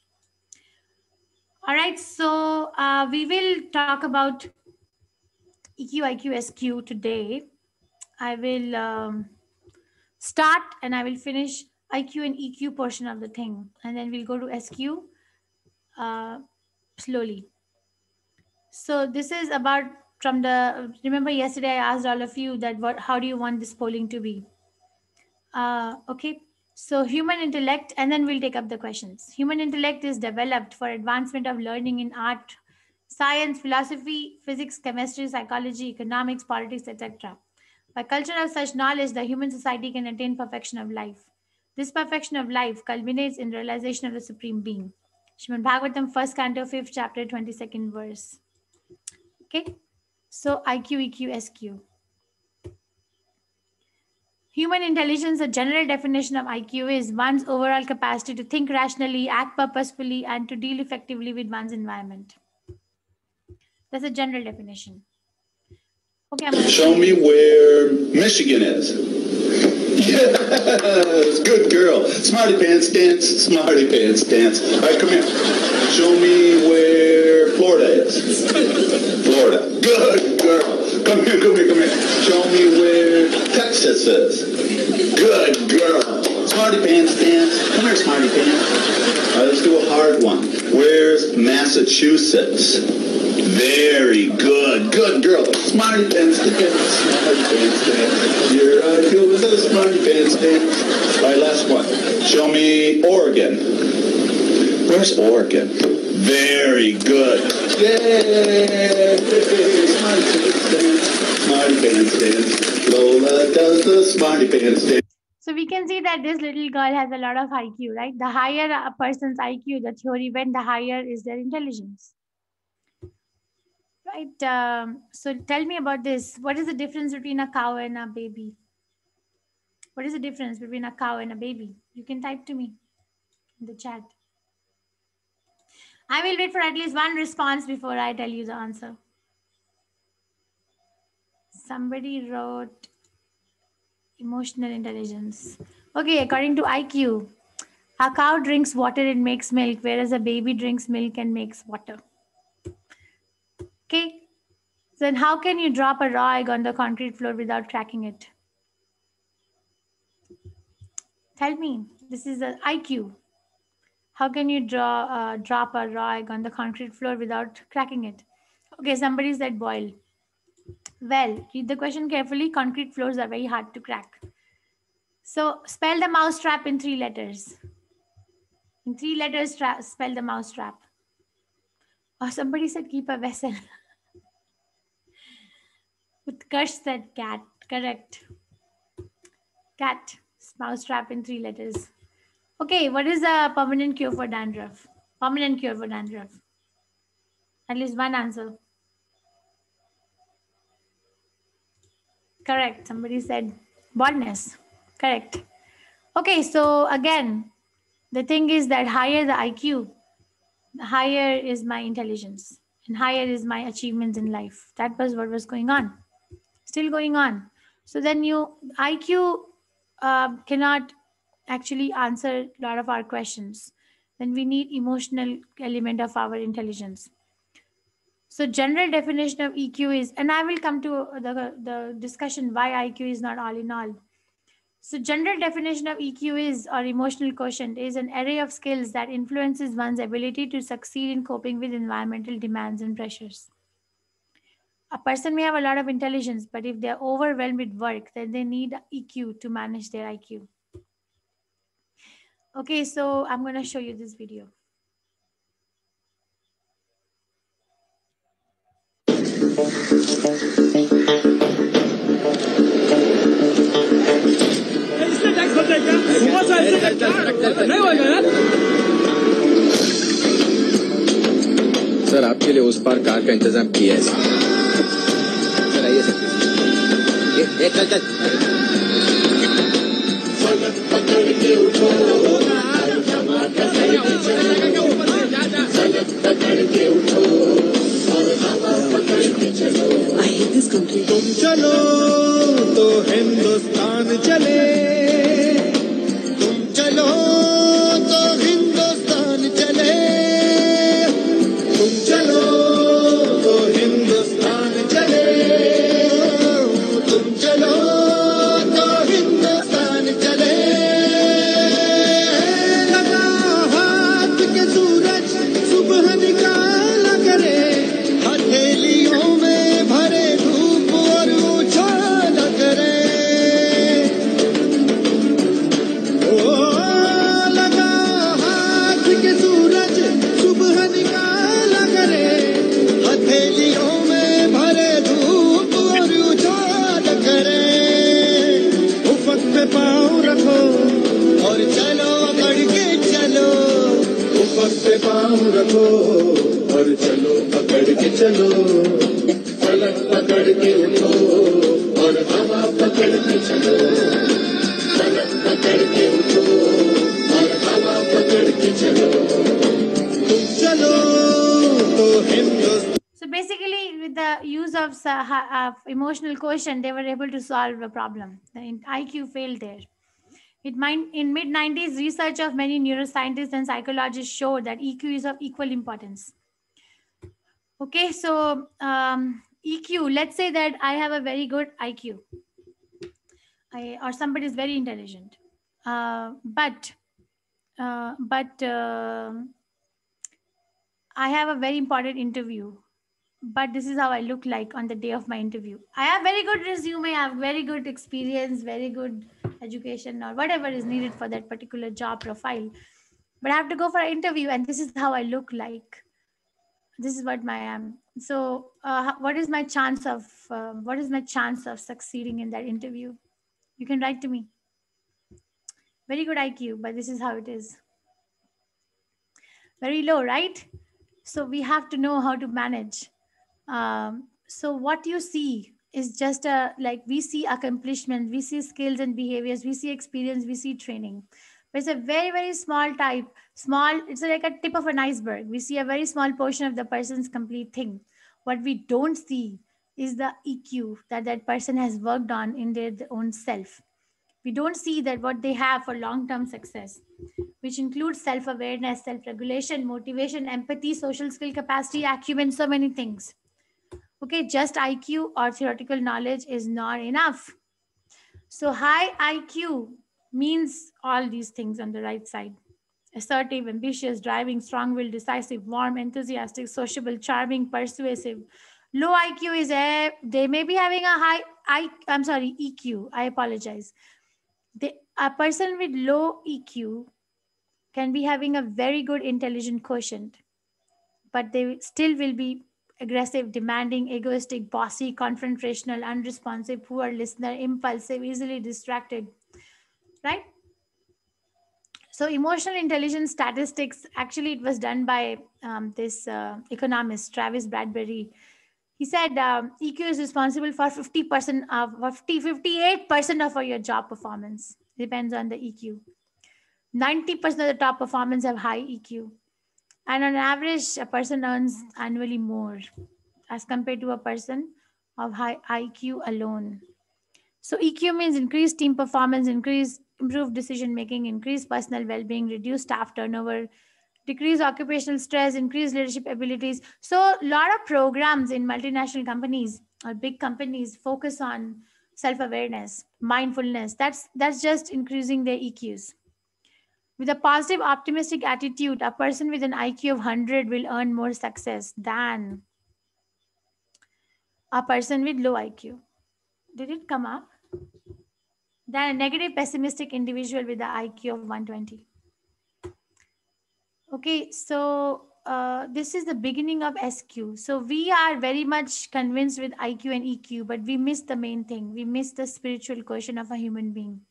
All right, so we will talk about EQ, IQ, SQ today. I will start and I will finish IQ and EQ portion of the thing, and then we'll go to SQ slowly. So this is about from the, remember yesterday I asked all of you that how do you want this polling to be? Okay, so human intellect, and then we'll take up the questions. Human intellect is developed for advancement of learning in art, science, philosophy, physics, chemistry, psychology, economics, politics, etc. By culture of such knowledge, the human society can attain perfection of life. This perfection of life culminates in realization of the Supreme Being. Srimad Bhagavatam, 1st Canto, 5th chapter, 22nd verse. Okay, so IQ, EQ, SQ. Human intelligence, a general definition of IQ is one's overall capacity to think rationally, act purposefully, and to deal effectively with one's environment. That's a general definition. Okay, show me where Michigan is. Yes, good girl. Smarty pants dance, smarty pants dance. All right, come here. Show me where Florida is. Florida. Good girl. Come here, come here, come here. Show me where Texas is. Good girl. Smarty pants dance. Come here, smarty pants. All right, let's do a hard one. Where's Massachusetts? Very good. Good girl. Smarty pants dance. Smarty pants dance. Your IQ was a smarty pants dance. All right, last one. Show me Oregon. Where's Oregon? Very good. Yay! Smarty pants dance. Smarty pants dance. Lola does the smarty pants dance. So we can see that this little girl has a lot of IQ, right? The higher a person's IQ, the theory went, the higher is their intelligence. Right. So tell me about this. What is the difference between a cow and a baby? What is the difference between a cow and a baby? You can type to me in the chat. I will wait for at least one response before I tell you the answer. Somebody wrote emotional intelligence. Okay, according to IQ, a cow drinks water and makes milk, whereas a baby drinks milk and makes water. Okay. Then how can you drop a raw egg on the concrete floor without cracking it? Tell me, this is an IQ. How can you drop a raw egg on the concrete floor without cracking it? Okay, somebody said boil. Well, read the question carefully. Concrete floors are very hard to crack. So spell the mousetrap in 3 letters. In 3 letters, spell the mousetrap. Oh, somebody said keep a vessel. Utkarsh said cat. Correct. Cat. Mousetrap in 3 letters. Okay, what is the permanent cure for dandruff? Permanent cure for dandruff. At least one answer. Correct. Somebody said baldness. Correct. Okay, so again, the thing is that higher the IQ, higher is my intelligence and higher is my achievements in life. That was what was going on. Still going on. So then IQ cannot actually answer a lot of our questions. Then we need emotional element of our intelligence. So general definition of EQ is, and I will come to the discussion why IQ is not all in all. So general definition of EQ is, or emotional quotient, is an array of skills that influences one's ability to succeed in coping with environmental demands and pressures. A person may have a lot of intelligence, but if they're overwhelmed with work, then they need EQ to manage their IQ. Okay, so I'm going to show you this video. Sir आपके लिए उस पार car का इंतजाम किया है sir आइए sir चल चल I hate this country. तुम चलो तो हिंदुस्तान चले, तुम चलो तो हिंदुस्तान चले, तुम चलो तो हिंदुस्तान चले, तुम चलो तो हिंदुस्तान चले। लगा हाथ के सूरज सुबह निकाला करे, हथेलियों में भरे धूप और उछाल करे। ओ लगा हाथ के सूरज सुबह निकाला करे, हथेलियों में भरे धूप और उछाल करे। उफक पे पाँव रखो और चलो अकड़ के चलो, उफक पे पाँव रखो और चलो पकड़ के चलो, फलक पकड़ के उठो और हवा पकड़ के चलो, फलक पकड़ के उठो और हवा पकड़ के चलो, तुम चलो तो Hindustan. So basically, with the use of emotional quotient, they were able to solve a problem. The IQ failed there. In mid-90s, research of many neuroscientists and psychologists showed that EQ is of equal importance. Okay, so EQ, let's say that I have a very good IQ, or somebody is very intelligent, but I have a very important interview, but this is how I look like on the day of my interview. I have very good resume, I have very good experience, very good education, or whatever is needed for that particular job profile, but I have to go for an interview and this is how I look like. This is what I am. So what is my chance of succeeding in that interview? You can write to me. Very good IQ, but this is how it is. Very low, right? So we have to know how to manage. So what you see is just we see accomplishments, we see skills and behaviors, we see experience, we see training. But it's a very, very small type. It's like a tip of an iceberg. We see a very small portion of the person's complete thing. What we don't see is the EQ that person has worked on in their own self. We don't see that what they have for long-term success, which includes self-awareness, self-regulation, motivation, empathy, social skill capacity, acumen, so many things. Okay, just IQ or theoretical knowledge is not enough. So high IQ means all these things on the right side. Assertive, ambitious, driving, strong-willed, decisive, warm, enthusiastic, sociable, charming, persuasive, Low IQ is they may be having a high I'm sorry, EQ. I apologize. A person with low EQ can be having a very good intelligent quotient, but they still will be aggressive, demanding, egoistic, bossy, confrontational, unresponsive, poor listener, impulsive, easily distracted, right? So emotional intelligence statistics, actually it was done by this economist Travis Bradbury. He said EQ is responsible for 50% of 58% of your job performance. Depends on the EQ. 90% of the top performers have high EQ. And on average, a person earns annually more as compared to a person of high IQ alone. So EQ means increased team performance, increased improved decision making, increased personal well-being, reduced staff turnover, decreased occupational stress, increased leadership abilities. So a lot of programs in multinational companies or big companies focus on self-awareness, mindfulness. That's just increasing their EQs. With a positive, optimistic attitude, a person with an IQ of 100 will earn more success than a person with low IQ. Did it come up? Than a negative, pessimistic individual with an IQ of 120. Okay, so this is the beginning of SQ. So we are very much convinced with IQ and EQ, but we miss the main thing. We miss the spiritual quotient of a human being.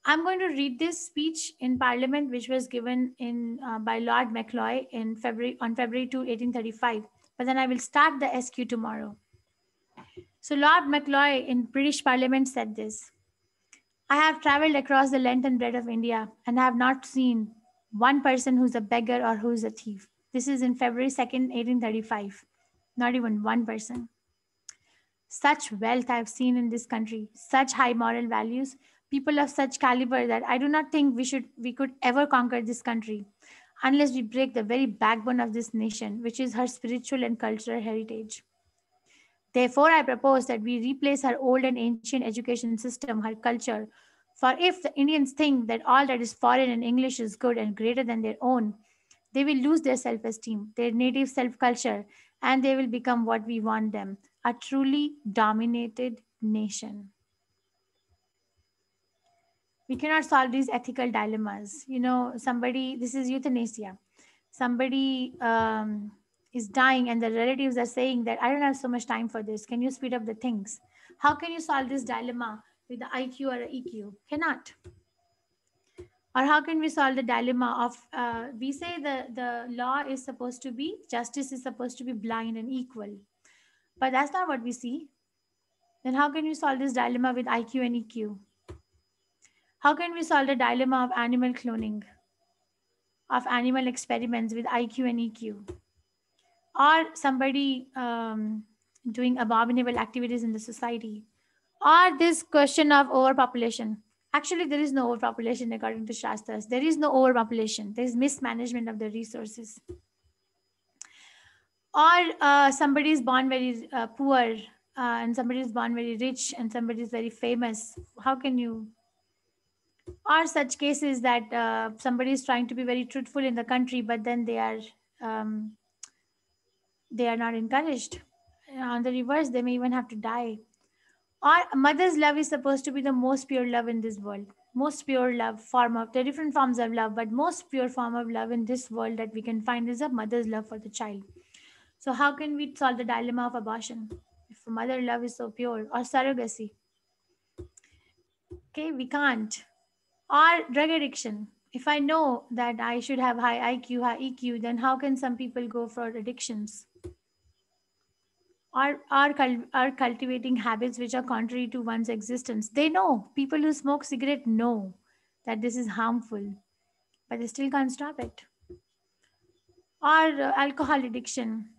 I'm going to read this speech in Parliament, which was given in by Lord Macaulay in February 2, 1835. But then I will start the SQ tomorrow. So Lord Macaulay in British Parliament said this: I have traveled across the length and breadth of India and have not seen one person who's a beggar or who's a thief. This is in February 2nd, 1835. Not even one person. Such wealth I've seen in this country, such high moral values, people of such caliber that I do not think we could ever conquer this country unless we break the very backbone of this nation, which is her spiritual and cultural heritage. Therefore, I propose that we replace her old and ancient education system, her culture. For if the Indians think that all that is foreign and English is good and greater than their own, they will lose their self esteem, their native self culture, and they will become what we want them, a truly dominated nation. We cannot solve these ethical dilemmas. You know, this is euthanasia. Somebody is dying, and the relatives are saying that I don't have so much time for this. Can you speed up the things? How can you solve this dilemma with the IQ or EQ? Cannot. Or how can we solve the dilemma of, we say the law is supposed to be, justice is supposed to be blind and equal. But that's not what we see. Then how can we solve this dilemma with IQ and EQ? How can we solve the dilemma of animal cloning, of animal experiments with IQ and EQ? Or somebody doing abominable activities in the society? Or this question of overpopulation? Actually, there is no overpopulation according to Shastras. There is no overpopulation. There is mismanagement of the resources. Or somebody is born very poor and somebody is born very rich and somebody is very famous. How can you? Or such cases that somebody is trying to be very truthful in the country, but then they are not encouraged. On the reverse, they may even have to die. Or mother's love is supposed to be the most pure love in this world. Most pure love form of, there are different forms of love, but most pure form of love in this world that we can find is a mother's love for the child. So how can we solve the dilemma of abortion if mother love is so pure? Or surrogacy? Okay, we can't. Or drug addiction. If I know that I should have high IQ, high EQ, then how can some people go for addictions? Are cultivating habits which are contrary to one's existence. They know, people who smoke cigarette know that this is harmful, but they still can't stop it. Or alcohol addiction.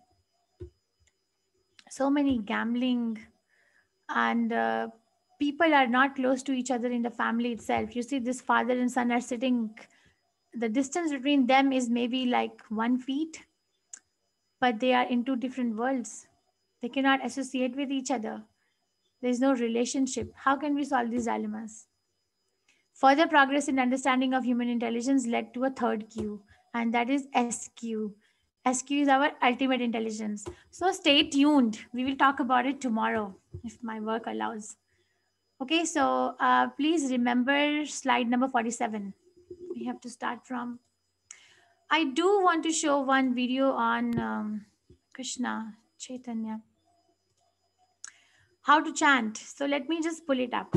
So many gambling, and people are not close to each other in the family itself. You see, this father and son are sitting, the distance between them is maybe like 1 feet, but they are in two different worlds. They cannot associate with each other. There is no relationship. How can we solve these dilemmas? Further progress in understanding of human intelligence led to a third Q, and that is SQ. SQ is our ultimate intelligence. So stay tuned. We will talk about it tomorrow if my work allows. Okay, so please remember slide number 47. We have to start from. I do want to show one video on Krishna Chaitanya. How to chant. So let me just pull it up.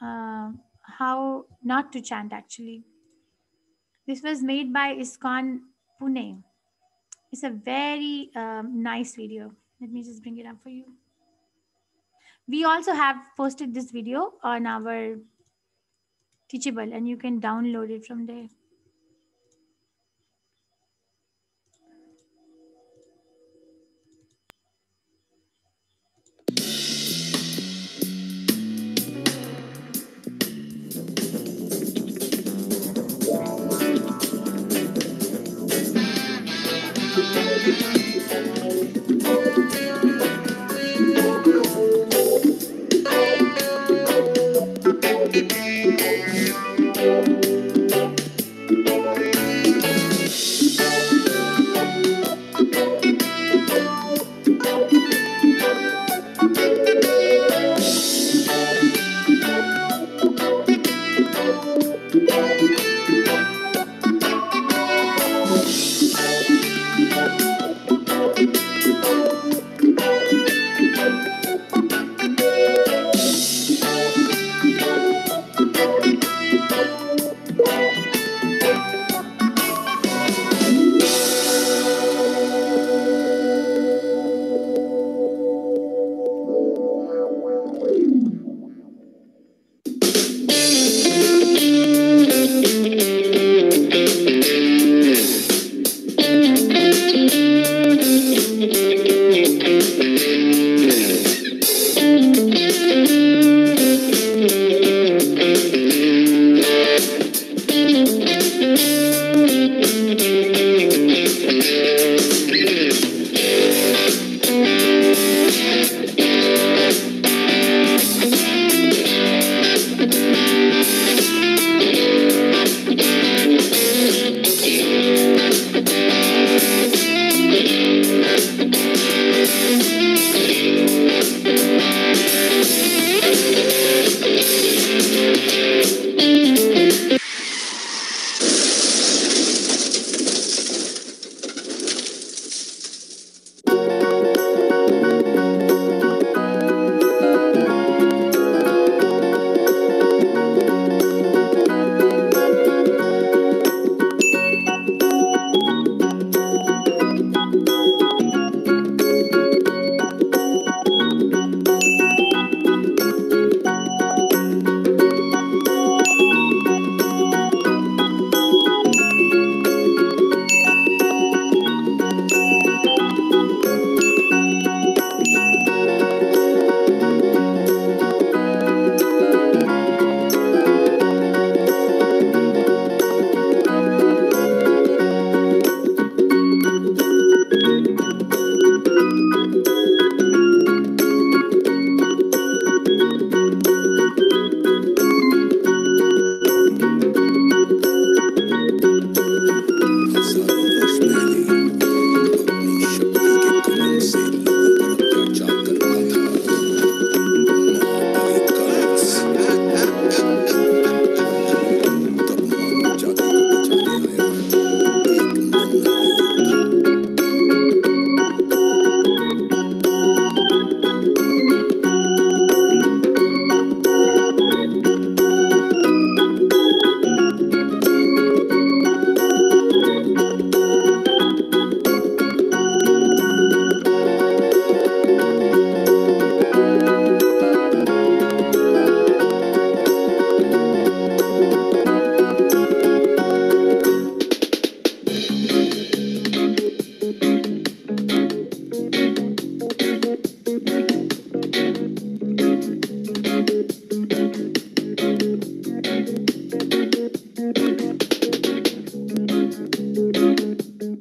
How not to chant actually. This was made by ISKCON Pune. It's a very nice video. Let me just bring it up for you. We also have posted this video on our Teachable and you can download it from there.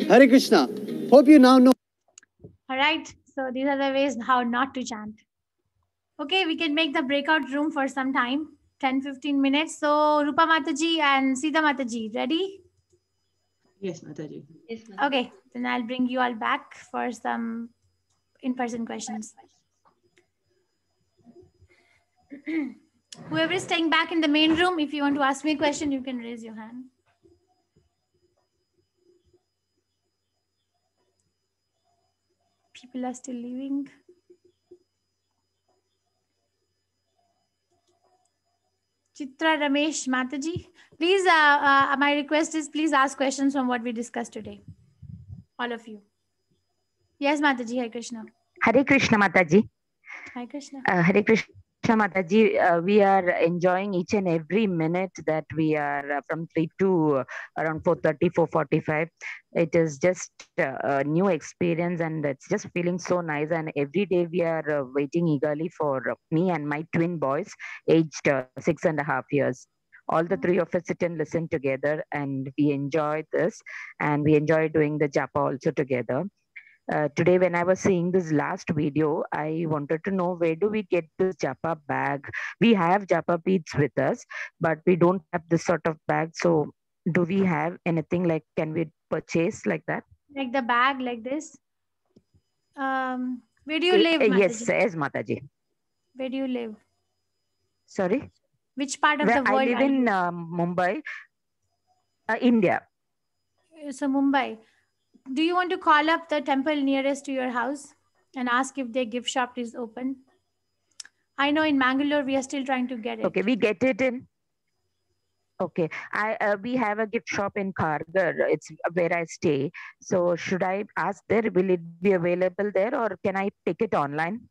Hare Krishna. Hope you now know. All right. So these are the ways how not to chant. Okay, we can make the breakout room for some time, 10-15 minutes. So Rupa Mataji and Sita Mataji, ready? Yes, Mataji. Okay, then I'll bring you all back for some in-person questions. Whoever is staying back in the main room, if you want to ask me a question, you can raise your hand. People are still leaving. Chitra Ramesh Mataji, please, my request is please ask questions from what we discussed today. All of you. Yes, Mataji, Hare Krishna. Hare Krishna Mataji. Hare Krishna. Hare Krishna Mataji. We are enjoying each and every minute that we are from 3 to around 4:30, 4:45. It is just a new experience and it's just feeling so nice. And every day we are waiting eagerly for me and my twin boys aged 6.5 years. All the three of us sit and listen together and we enjoy this and we enjoy doing the japa also together. Today when I was seeing this last video, I wanted to know where do we get this japa bag? We have japa beads with us, but we don't have this sort of bag. So do we have anything like, can we purchase like that? Like the bag like this? Where do you live, Yes, Mataji? yes, Mataji. Where do you live? Sorry? Which part of Where the I world live are in you? Mumbai, India. So Mumbai. Do you want to call up the temple nearest to your house and ask if their gift shop is open? I know in Mangalore we are still trying to get it. Okay, we get it in. Okay, we have a gift shop in Kharghar. It's where I stay. So should I ask there? Will it be available there, or can I take it online?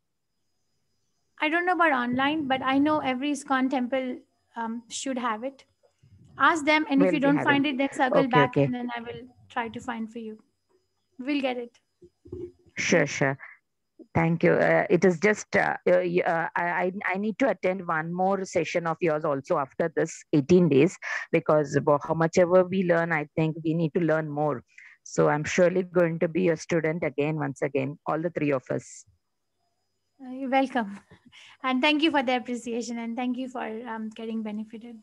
I don't know about online, but I know every ISKCON temple should have it. Ask them, and if Will you be don't having. find it, then circle Okay, back, okay. and then I will try to find for you. We'll get it. Sure, sure. Thank you. It is just I need to attend one more session of yours also after this 18 days because how much ever we learn, I think we need to learn more. So I'm surely going to be a student again, once again, all the three of us. You're welcome. And thank you for the appreciation and thank you for getting benefited.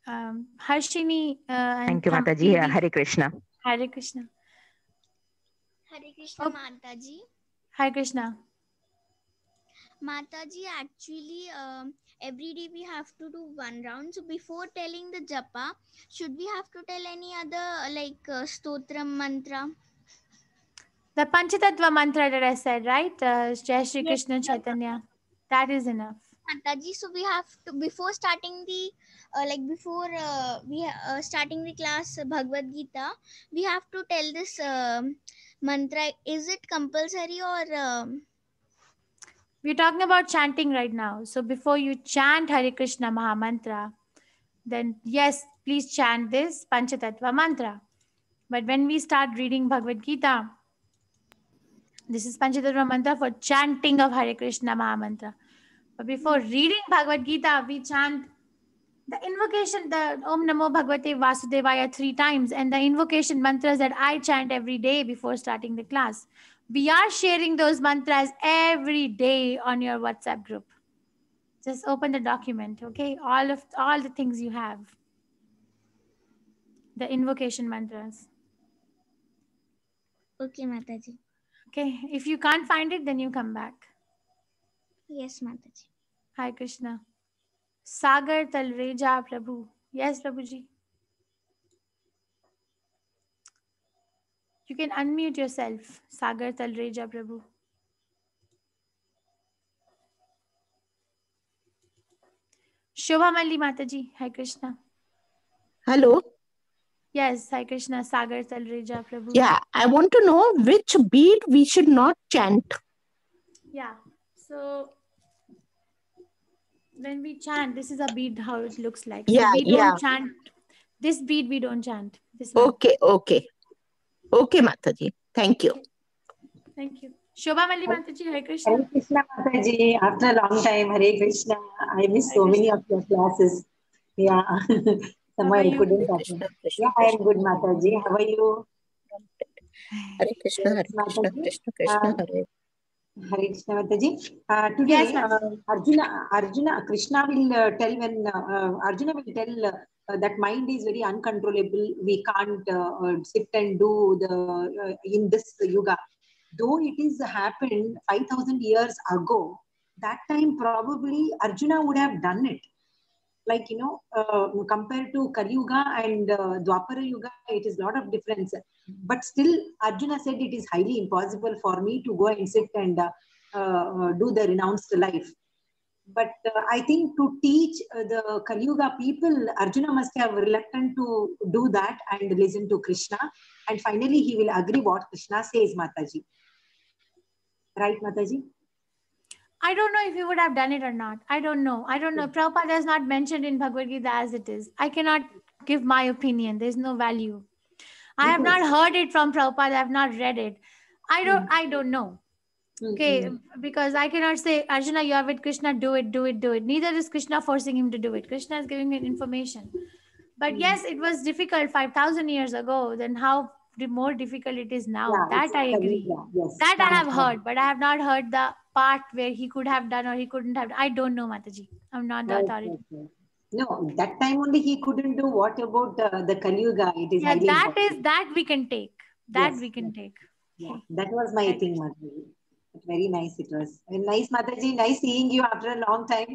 Harshini and Thank you, Mataji. Devi. Hare Krishna. Hare Krishna. Hare Krishna, Mataji. Hare Krishna. Mataji, actually, every day we have to do one round. So before telling the japa, should we have to tell any other like stotram mantra? The Panchatattva mantra that I said, right? Jai Shri Yes, Krishna Chaitanya. That is enough. Mataji, so we have to before starting the starting the class Bhagavad Gita, we have to tell this mantra. Is it compulsory or? We're talking about chanting right now. So before you chant Hare Krishna Maha Mantra, then yes, please chant this Panchatattva mantra. But when we start reading Bhagavad Gita, this is Panchatattva mantra for chanting of Hare Krishna Maha Mantra. But before reading Bhagavad Gita, we chant the invocation, the Om Namo Bhagavate Vasudevaya 3 times, and the invocation mantras that I chant every day before starting the class. We are sharing those mantras every day on your WhatsApp group. Just open the document, okay? All the things you have. The invocation mantras. Okay, Mataji. Okay, if you can't find it, then you come back. Yes, Mataji. Hi, Krishna. Sagar Talreja Prabhu. Yes, Prabhuji. You can unmute yourself, Sagar Talreja Prabhu. Shobha Malli Mataji. Hi, Krishna. Hello. Yes, Hi, Krishna. Sagar Talreja Prabhu. Yeah, I want to know which bead we should not chant. Yeah. So when we chant, this is a bead, how it looks like. Yeah, So we don't yeah. chant. This bead we don't chant. This one. Okay, okay. Okay, Mataji. Thank you. Thank you. Shobha Malli Mataji. Hare Krishna. Hare Krishna, Mataji. After a long time, Hare Krishna. I miss so many of your classes. Yeah. Somehow I couldn't attend. Yeah, I am good, Mataji. How are you? Hare Krishna, Yes, Hare Krishna, Mataji. Krishna Krishna, Hare. Hare Krishna Mataji. Today, Yes, Mataji. Arjuna, Krishna will tell when Arjuna will tell that mind is very uncontrollable. We can't sit and do the in this yuga. Though it is happened 5,000 years ago, that time probably Arjuna would have done it. Like, compared to Kali Yuga and Dwapara Yuga, it is a lot of difference. But still, Arjuna said it is highly impossible for me to go and sit and do the renounced life. But I think to teach the Kali Yuga people, Arjuna must have reluctant to do that and listen to Krishna. And finally, he will agree what Krishna says, Mataji. Right, Mataji? I don't know if he would have done it or not. I don't know. Prabhupada is not mentioned in Bhagavad Gita as it is. I cannot give my opinion. There's no value. I have not heard it from Prabhupada. I have not read it. I don't know. Okay, because I cannot say, Arjuna, you are with Krishna, do it. Neither is Krishna forcing him to do it. Krishna is giving him information. But yes, it was difficult 5,000 years ago. Then how more difficult it is now. Yeah, that I agree. Yes, that I have heard, but I have not heard the part where he could have done or he couldn't have. I don't know, Mataji. I'm not the authority. Okay. No, that time only he couldn't do. What about the Kali Yuga? It is highly important. That we can take. We can take. Yeah, that was my thing, Mataji. Very nice it was. And nice, Mataji. Nice seeing you after a long time.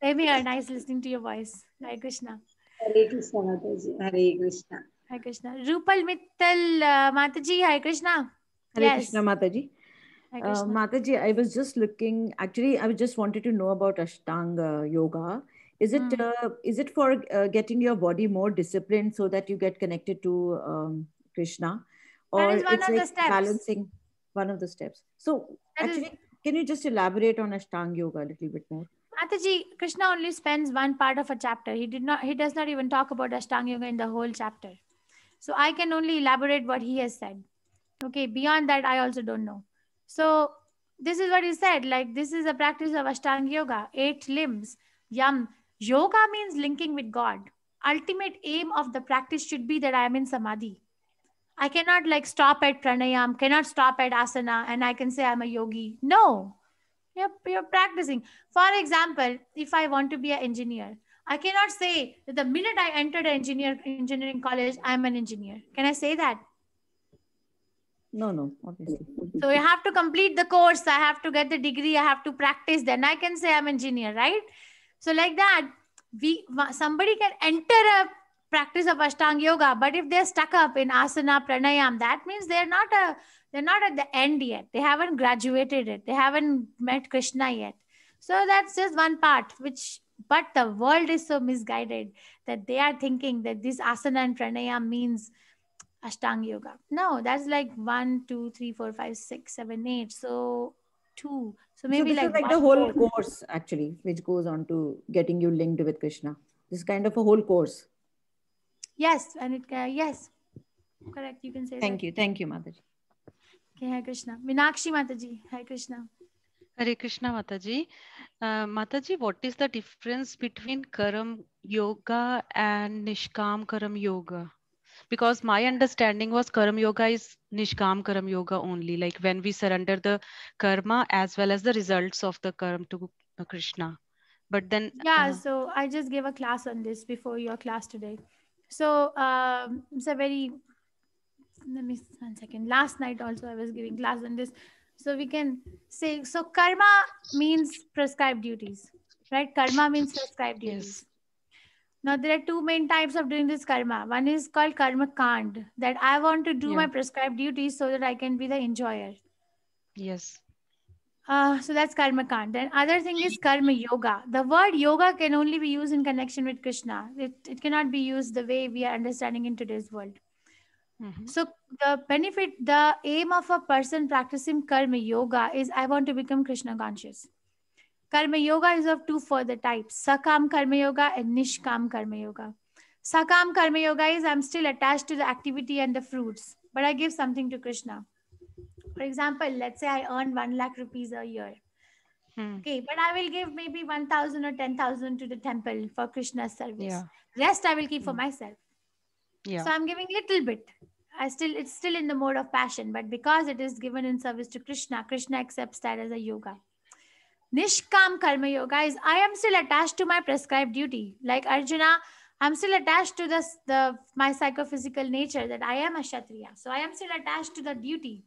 Same here. Nice listening to your voice. Hare Krishna. Hare Krishna, Mataji. Hare Krishna. Hare Krishna. Rupal Mittal, Mataji. Hare Krishna. Hare Krishna, Mataji. Mataji, I was just looking. Actually, I just wanted to know about Ashtanga yoga. Is it for getting your body more disciplined so that you get connected to Krishna, or that is one it's of the like steps. balancing one of the steps? So actually, can you just elaborate on Ashtanga yoga a little bit more? Mataji, Krishna only spends one part of a chapter. He does not even talk about Ashtanga yoga in the whole chapter. So I can only elaborate what he has said. Okay, beyond that, I also don't know. So this is what he said, like this is a practice of Ashtanga yoga, 8 limbs. Yoga means linking with God. Ultimate aim of the practice should be that I am in samadhi. I cannot like stop at pranayam, cannot stop at asana, and I can say I'm a yogi. No, you're practicing. For example, if I want to be an engineer, I cannot say that the minute I entered engineering college, I'm an engineer. Can I say that? No, obviously. So you have to complete the course. I have to get the degree. I have to practice. Then I can say I'm an engineer, right? So like that, somebody can enter a practice of Ashtanga yoga, but if they're stuck up in asana, pranayam, that means they're not at the end yet. They haven't graduated it. They haven't met Krishna yet. So that's just one part, but the world is so misguided that they are thinking that this asana and pranayam means Ashtanga yoga. No, that's like 1, 2, 3, 4, 5, 6, 7, 8. So 2. So maybe this is like the whole course actually, which goes on to getting you linked with Krishna. This is kind of a whole course. Yes, and yes, correct. You can say. Thank you, Mataji. Okay, Hare Krishna. Meenakshi Mataji, Hare Krishna. Hare Krishna, Mataji. Mataji, what is the difference between Karam Yoga and Nishkam Karam Yoga? Because my understanding was Karam Yoga is Nishkam Karam Yoga only, like when we surrender the karma as well as the results of the karma to Krishna. But then... so I just gave a class on this before your class today. So it's a very... Let me... 1 second. Last night also I was giving class on this. So we can say... So karma means prescribed duties, right? Karma means prescribed duties. Yes. Now, there are 2 main types of doing this karma. One is called karma kand, that I want to do my prescribed duties so that I can be the enjoyer. Yes. So that's karma kand. And other thing is karma yoga. The word yoga can only be used in connection with Krishna. It cannot be used the way we are understanding in today's world. Mm-hmm. So the aim of a person practicing karma yoga is I want to become Krishna conscious. Karma yoga is of 2 further types, Sakam Karma Yoga and Nishkam Karma Yoga. Sakam Karma Yoga is I'm still attached to the activity and the fruits, but I give something to Krishna. For example, let's say I earn 1 lakh rupees a year. Okay, but I will give maybe 1,000 or 10,000 to the temple for Krishna's service. Rest I will keep for myself. So I'm giving little bit. it's still in the mode of passion, but because it is given in service to Krishna, Krishna accepts that as a yoga. Nishkam karma yoga is I am still attached to my prescribed duty. Like Arjuna, I'm still attached to my psychophysical nature that I am a Kshatriya. So I am still attached to the duty.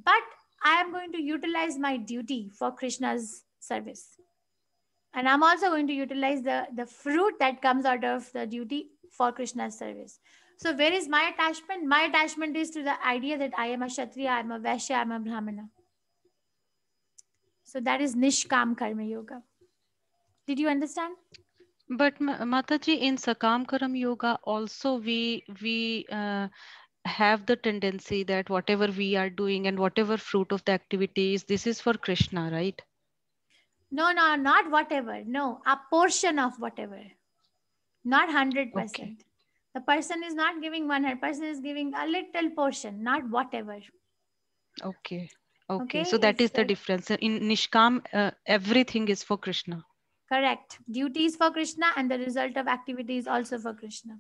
But I am going to utilize my duty for Krishna's service. And I'm also going to utilize the fruit that comes out of the duty for Krishna's service. So where is my attachment? My attachment is to the idea that I am a Kshatriya, I'm a Vaishya, I'm a Brahmana. So that is Nishkam Karma Yoga. Did you understand? But Mataji, in Sakam Karam Yoga also we have the tendency that whatever we are doing and whatever fruit of the activities, this is for Krishna, right? No, not whatever. No, a portion of whatever. Not 100%. Okay. The person is not giving 100%, person is giving a little portion, not whatever. Okay. Okay. So that is the difference. In Nishkam, everything is for Krishna. Correct. Duty is for Krishna and the result of activity is also for Krishna.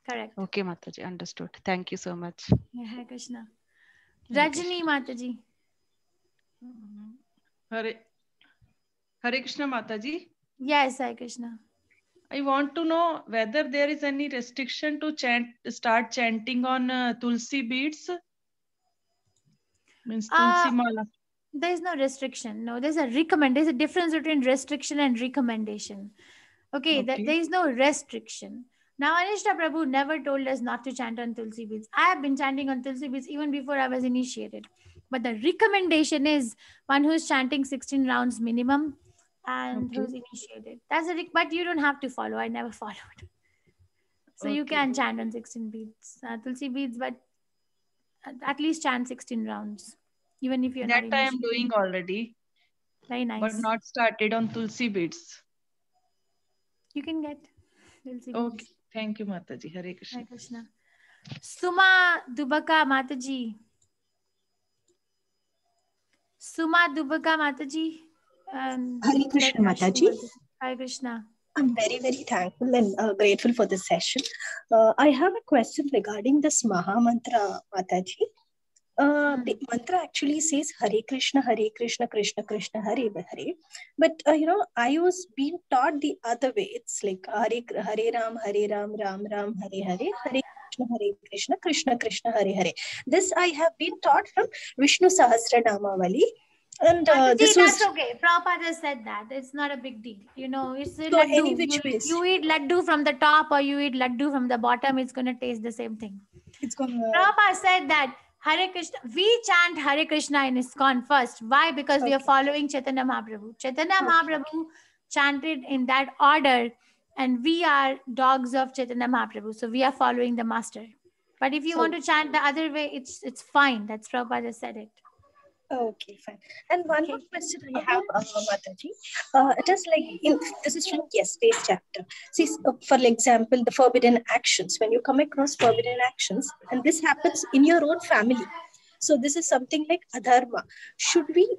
Correct. Okay, Mataji. Understood. Thank you so much. Yeah, Hare Krishna. Rajani Mataji. Hare Krishna Mataji. Yes, Hare Krishna. I want to know whether there is any restriction to start chanting on Tulsi beads. Means Tulsi Mala. There is no restriction. No, there's a recommend. There's a difference between restriction and recommendation. Okay. There is no restriction. Now, Anishta Prabhu never told us not to chant on Tulsi beads. I have been chanting on Tulsi beads even before I was initiated. But the recommendation is one who's chanting 16 rounds minimum and who's initiated. That's a but you don't have to follow. I never followed. So you can chant on 16 beads, Tulsi beads, but at least chant 16 rounds. Even if you're that not I am doing already. Very nice. But not started on Tulsi beads. You can get Tulsi beads. Okay. Thank you, Mataji. Hare Krishna. Hare Krishna. Suma Dubaka Mataji. Suma Dubaka Mataji. Hare Krishna Mataji. Hare Krishna. I'm very, very thankful and grateful for this session. I have a question regarding this Maha Mantra, Mataji. The mantra actually says Hare Krishna, Krishna Krishna, Hare Hare. But, I was being taught the other way. It's like Hare Ram, Ram Ram, Hare Hare, Hare Krishna, Krishna Krishna, Hare Hare. This I have been taught from Vishnu Sahasranamavali. And this was... That's okay. Prabhupada has said that. It's not a big deal. It's so laddu. Any which ways. You eat laddu from the top or you eat laddu from the bottom, it's going to taste the same thing. Prabhupada said that Hare Krishna, we chant Hare Krishna in ISKCON first. Why? Because we are following Chaitanya Mahaprabhu. Chaitanya Mahaprabhu chanted in that order and we are dogs of Chaitanya Mahaprabhu. So we are following the master. But if you want to chant the other way, it's fine. That's Prabhupada said it. Okay, fine. And one more question I have, Mataji. It is like, this is from yesterday's chapter. See, for example, the forbidden actions. When you come across forbidden actions, and this happens in your own family. So this is something like adharma. Should we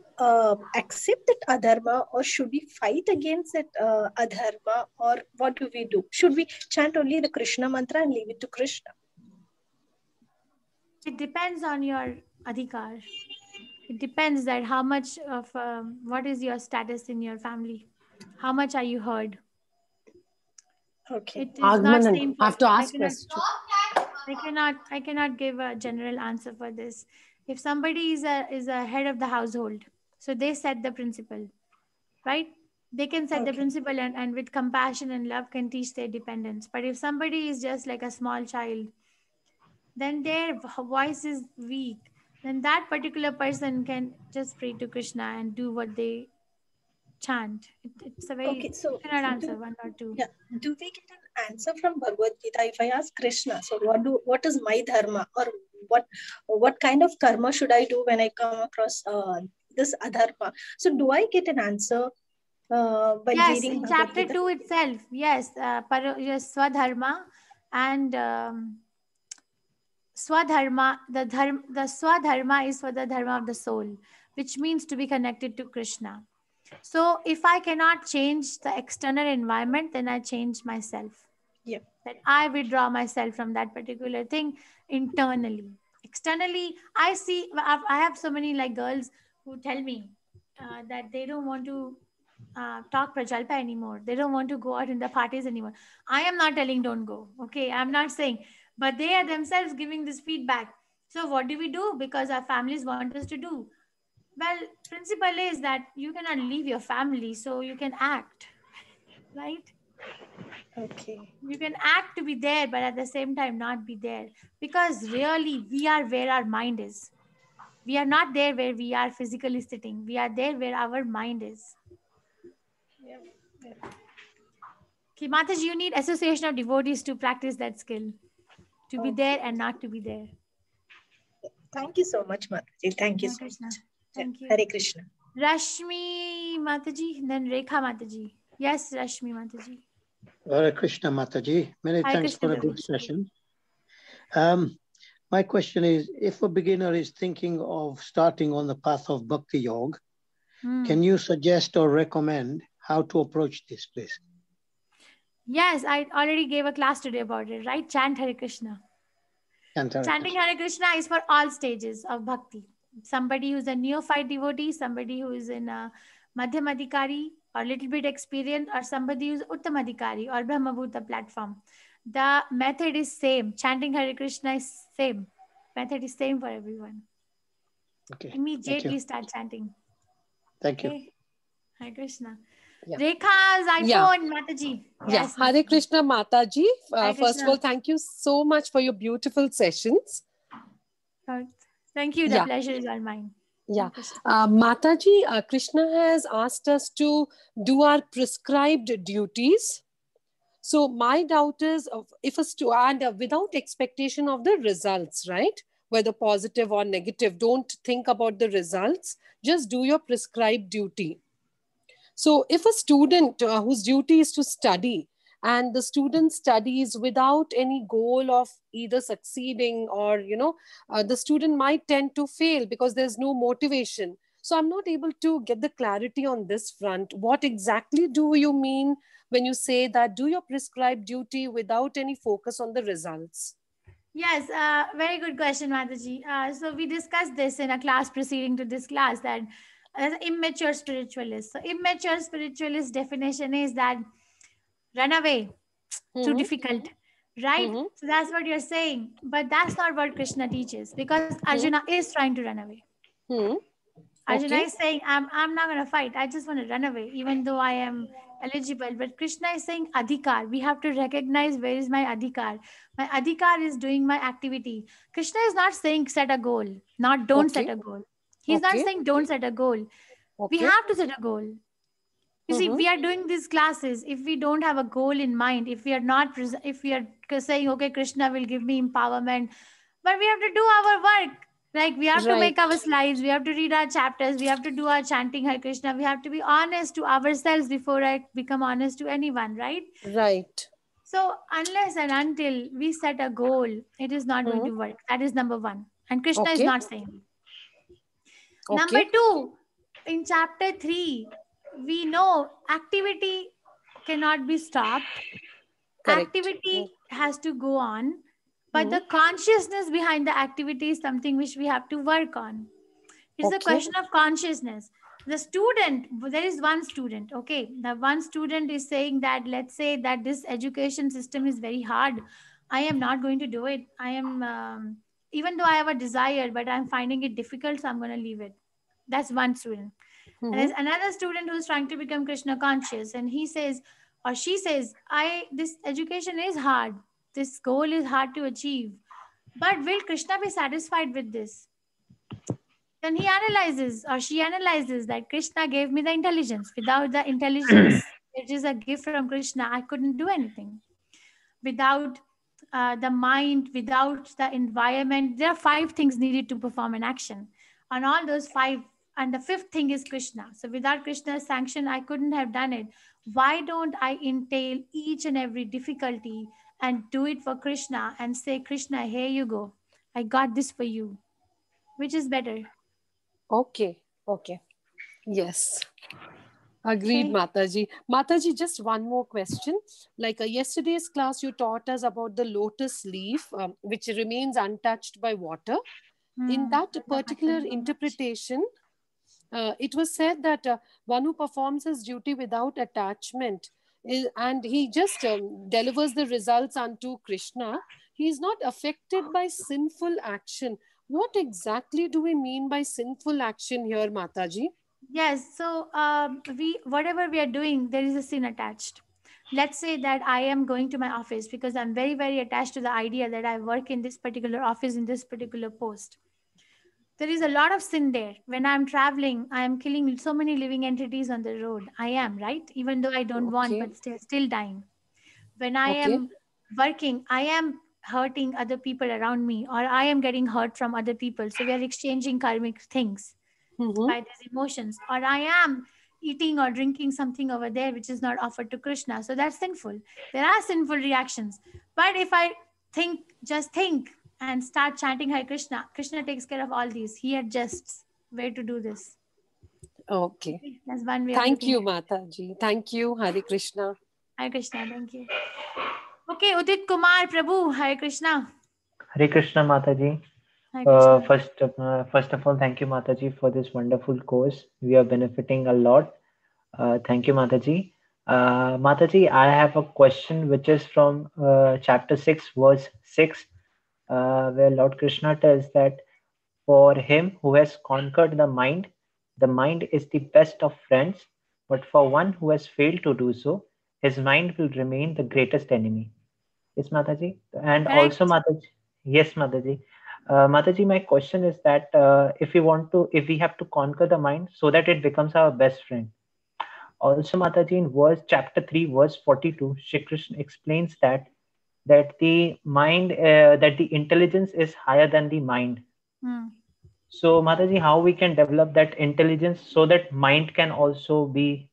accept that adharma or should we fight against that adharma, or what do we do? Should we chant only the Krishna mantra and leave it to Krishna? It depends on your adhikar. It depends that how much of what is your status in your family, how much are you heard. Okay. I have to ask questions. I cannot give a general answer for this. If somebody is a head of the household, so they set the principle, right? They can set the principle and with compassion and love can teach their dependents. But if somebody is just like a small child, then their voice is weak. Then that particular person can just pray to Krishna and do what they chant. It's a very, you cannot answer one or two. Yeah. Do we get an answer from Bhagavad Gita if I ask Krishna? So what is my dharma, or what kind of karma should I do when I come across this adharma? So do I get an answer by reading in chapter 2 itself? Yes, Swadharma and Swadharma, the Swadharma is for the dharma of the soul, which means to be connected to Krishna. So if I cannot change the external environment, then I change myself. Yeah. That I withdraw myself from that particular thing internally. Externally, I see, I have so many like girls who tell me that they don't want to talk Prajalpa anymore. They don't want to go out in the parties anymore. I am not telling don't go. Okay. I'm not saying, but they are themselves giving this feedback. So what do we do? Because our families want us to do. Well, principle is that you cannot leave your family, so you can act, right? Okay. You can act to be there, but at the same time not be there. Because really, we are where our mind is. We are not there where we are physically sitting. We are there where our mind is. Yeah. Okay, Mataji, you need association of devotees to practice that skill. To be there and not to be there. Thank you so much, Mataji. Thank you Hare so Krishna. much. Thank you. Hare Krishna. Rashmi Mataji, then Rekha Mataji. Yes, Rashmi Mataji. Hare Krishna Mataji. Many Hare thanks Krishna for a good Prabhuji. session. My question is, if a beginner is thinking of starting on the path of Bhakti Yoga, can you suggest or recommend how to approach this, please? Yes, I already gave a class today about it, right? Chant Hare Krishna. Chanting Hare Krishna is for all stages of bhakti. Somebody who's a neophyte devotee, somebody who is in a Madhyamadikari or little bit experienced, or somebody who's Uttamadikari or Brahmabhuta platform. The method is same. Chanting Hare Krishna is same. Method is same for everyone. Okay. Immediately start chanting. Thank you. Okay. Hare Krishna. Yeah. Rekha's iPhone, Mataji. Yes, Hare Mataji. Krishna Mataji. Hare First of all, thank you so much for your beautiful sessions. Thank you. The pleasure is all mine. Yeah. Mataji, Krishna has asked us to do our prescribed duties. So my doubt is, if without expectation of the results, right? Whether positive or negative, don't think about the results. Just do your prescribed duty. So if a student whose duty is to study, and the student studies without any goal of either succeeding or, the student might tend to fail because there's no motivation. So I'm not able to get the clarity on this front. What exactly do you mean when you say that do your prescribed duty without any focus on the results? Yes, very good question, Mataji. So we discussed this in a class preceding to this class, that as immature spiritualist. So immature spiritualist definition is that run away, too difficult, right? So that's what you're saying. But that's not what Krishna teaches, because Arjuna is trying to run away. Arjuna is saying, I'm not going to fight. I just want to run away, even though I am eligible. But Krishna is saying adhikar. We have to recognize where is my adhikar. My adhikar is doing my activity. Krishna is not saying set a goal, not don't set a goal. He's not saying don't set a goal. We have to set a goal. You see, we are doing these classes. If we don't have a goal in mind, if we are saying, okay, Krishna will give me empowerment, but we have to do our work. Like we have to make our slides, we have to read our chapters, we have to do our chanting Hare Krishna. We have to be honest to ourselves before I become honest to anyone, right? Right. So unless and until we set a goal, it is not going to work. That is number one. And Krishna is not saying. Number two, in chapter 3, we know activity cannot be stopped. Activity has to go on. But the consciousness behind the activity is something which we have to work on. It's a question of consciousness. The student, there is one student, okay? The one student is saying that, let's say that this education system is very hard. I am not going to do it. I am, even though I have a desire, but I'm finding it difficult, so I'm going to leave it. That's one student. And there's another student who's trying to become Krishna conscious. And he says, or she says, this education is hard. This goal is hard to achieve. But will Krishna be satisfied with this? Then he analyzes, or she analyzes, that Krishna gave me the intelligence. Without the intelligence, which is a gift from Krishna, I couldn't do anything. Without the mind, without the environment, there are 5 things needed to perform an action. On all those 5, and the 5th thing is Krishna. So without Krishna's sanction, I couldn't have done it. Why don't I entail each and every difficulty and do it for Krishna and say, Krishna, here you go. I got this for you. Which is better? Okay. Yes. Agreed, Okay. Mataji. Mataji, just one more question. Like yesterday's class, you taught us about the lotus leaf, which remains untouched by water. In that particular interpretation, it was said that one who performs his duty without attachment and he just delivers the results unto Krishna, he is not affected by sinful action. What exactly do we mean by sinful action here, Mataji? Yes. So whatever we are doing, there is a sin attached. Let's say that I am going to my office because I'm very, very attached to the idea that I work in this particular office in this particular post. There is a lot of sin there. When I'm traveling, I am killing so many living entities on the road. I am, right? Even though I don't want, but still dying. When I am working, I am hurting other people around me, or I am getting hurt from other people. So we are exchanging karmic things by these emotions. Or I am eating or drinking something over there which is not offered to Krishna. So that's sinful. There are sinful reactions. But if I just think, and start chanting Hare Krishna, Krishna takes care of all these. He adjusts where to do this. Okay. That's one way Thank of you, looking Mataji. Thank you. Hare Krishna. Hare Krishna. Thank you. Okay, Udit Kumar Prabhu, Hare Krishna. Hare Krishna, Mataji. Hare Krishna. First of all, thank you, Mataji, for this wonderful course. We are benefiting a lot. Thank you, Mataji. Mataji, I have a question which is from chapter 6, verse 6, where Lord Krishna tells that for him who has conquered the mind is the best of friends, but for one who has failed to do so, his mind will remain the greatest enemy. Yes, Mataji. And Correct. also, Mataji, yes, Mataji. Mataji, my question is that if we have to conquer the mind so that it becomes our best friend. Also, Mataji, in chapter 3, verse 42, Shri Krishna explains that the mind, that the intelligence is higher than the mind. So, Mataji, how we can develop that intelligence so that mind can also be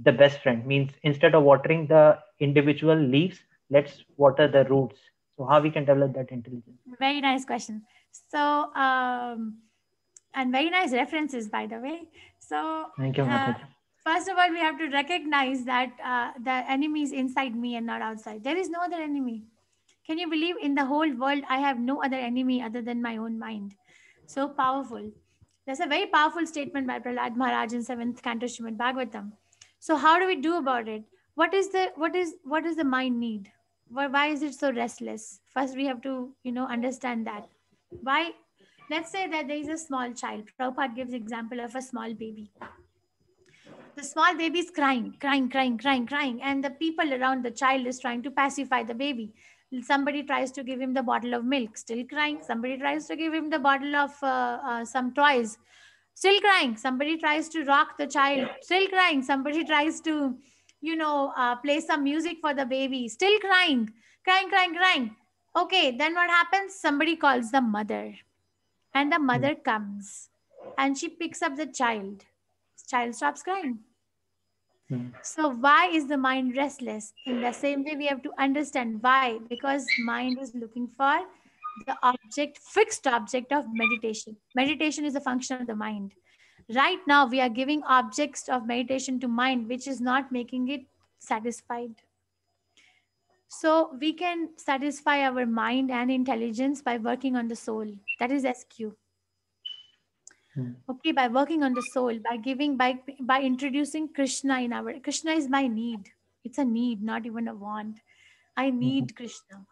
the best friend? Means instead of watering the individual leaves, let's water the roots. So how we can develop that intelligence? Very nice question. So, and very nice references, by the way. So, thank you, Mataji. First of all, we have to recognize that the enemy is inside me and not outside. There is no other enemy. Can you believe in the whole world, I have no other enemy other than my own mind? So powerful. That's a very powerful statement by Prahlad Maharaj in 7th Canto Srimad Bhagavatam. So how do we do about it? What does the mind need? Why is it so restless? First, we have to, understand that. Why? Let's say that there is a small child. Prabhupada gives example of a small baby. The small baby is crying, and the people around the child is trying to pacify the baby. Somebody tries to give him the bottle of milk, still crying. Somebody tries to give him the bottle of some toys, still crying. Somebody tries to rock the child, still crying. Somebody tries to, play some music for the baby, still crying. Okay, then what happens? Somebody calls the mother, and the mother comes, and she picks up the child. Child stops crying. So why is the mind restless? In the same way, we have to understand why. Because mind is looking for the fixed object of meditation. Meditation is a function of the mind. Right now, we are giving objects of meditation to mind, which is not making it satisfied. So we can satisfy our mind and intelligence by working on the soul. That is SQ. Okay, by working on the soul, by introducing Krishna in our, Krishna is my need. It's a need, not even a want. I need Krishna.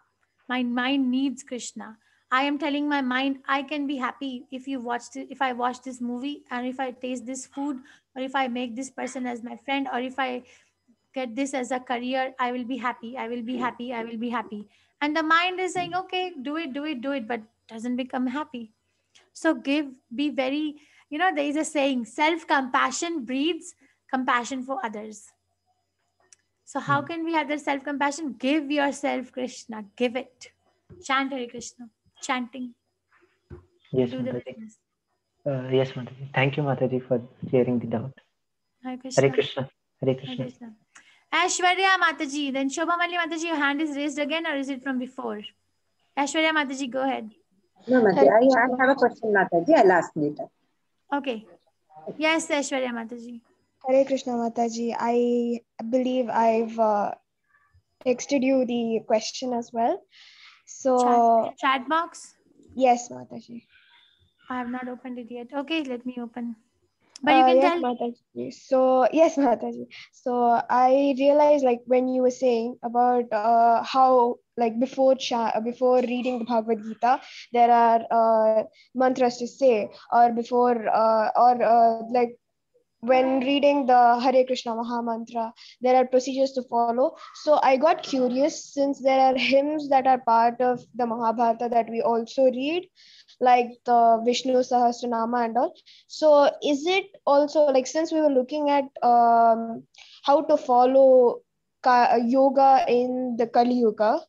My mind needs Krishna. I am telling my mind, I can be happy if I watch this movie, and if I taste this food, or if I make this person as my friend, or if I get this as a career, I will be happy. I will be happy. I will be happy. And the mind is saying, okay, do it, but doesn't become happy. So be very, there is a saying, self-compassion breeds compassion for others. So how can we have that self-compassion? Give yourself Krishna, give it. Chant Hare Krishna, chanting. Yes, Mataji. Yes, Mataji. Thank you, Mataji, for clearing the doubt. Hare Krishna. Hare Krishna. Hare Krishna. Hare Krishna. Aishwarya Mataji. Then Shobha Mali Mataji, your hand is raised again, or is it from before? Aishwarya Mataji, go ahead. No, Mataji, I have a question, Mataji. I'll ask later. Okay. Yes, Aishwarya Mataji. Hare Krishna Mataji. I believe I've texted you the question as well. So chat box? Yes, Mataji. I have not opened it yet. Okay, let me open. But you can Yes, tell. Mataji. So yes, Mataji. So I realized, like, when you were saying about how, like, before reading the Bhagavad Gita, there are mantras to say, or before like when reading the Hare Krishna Maha Mantra, there are procedures to follow. So I got curious, since there are hymns that are part of the Mahabharata that we also read, like the Vishnu Sahasranama and all. So is it also, like, since we were looking at how to follow yoga in the Kali Yuga,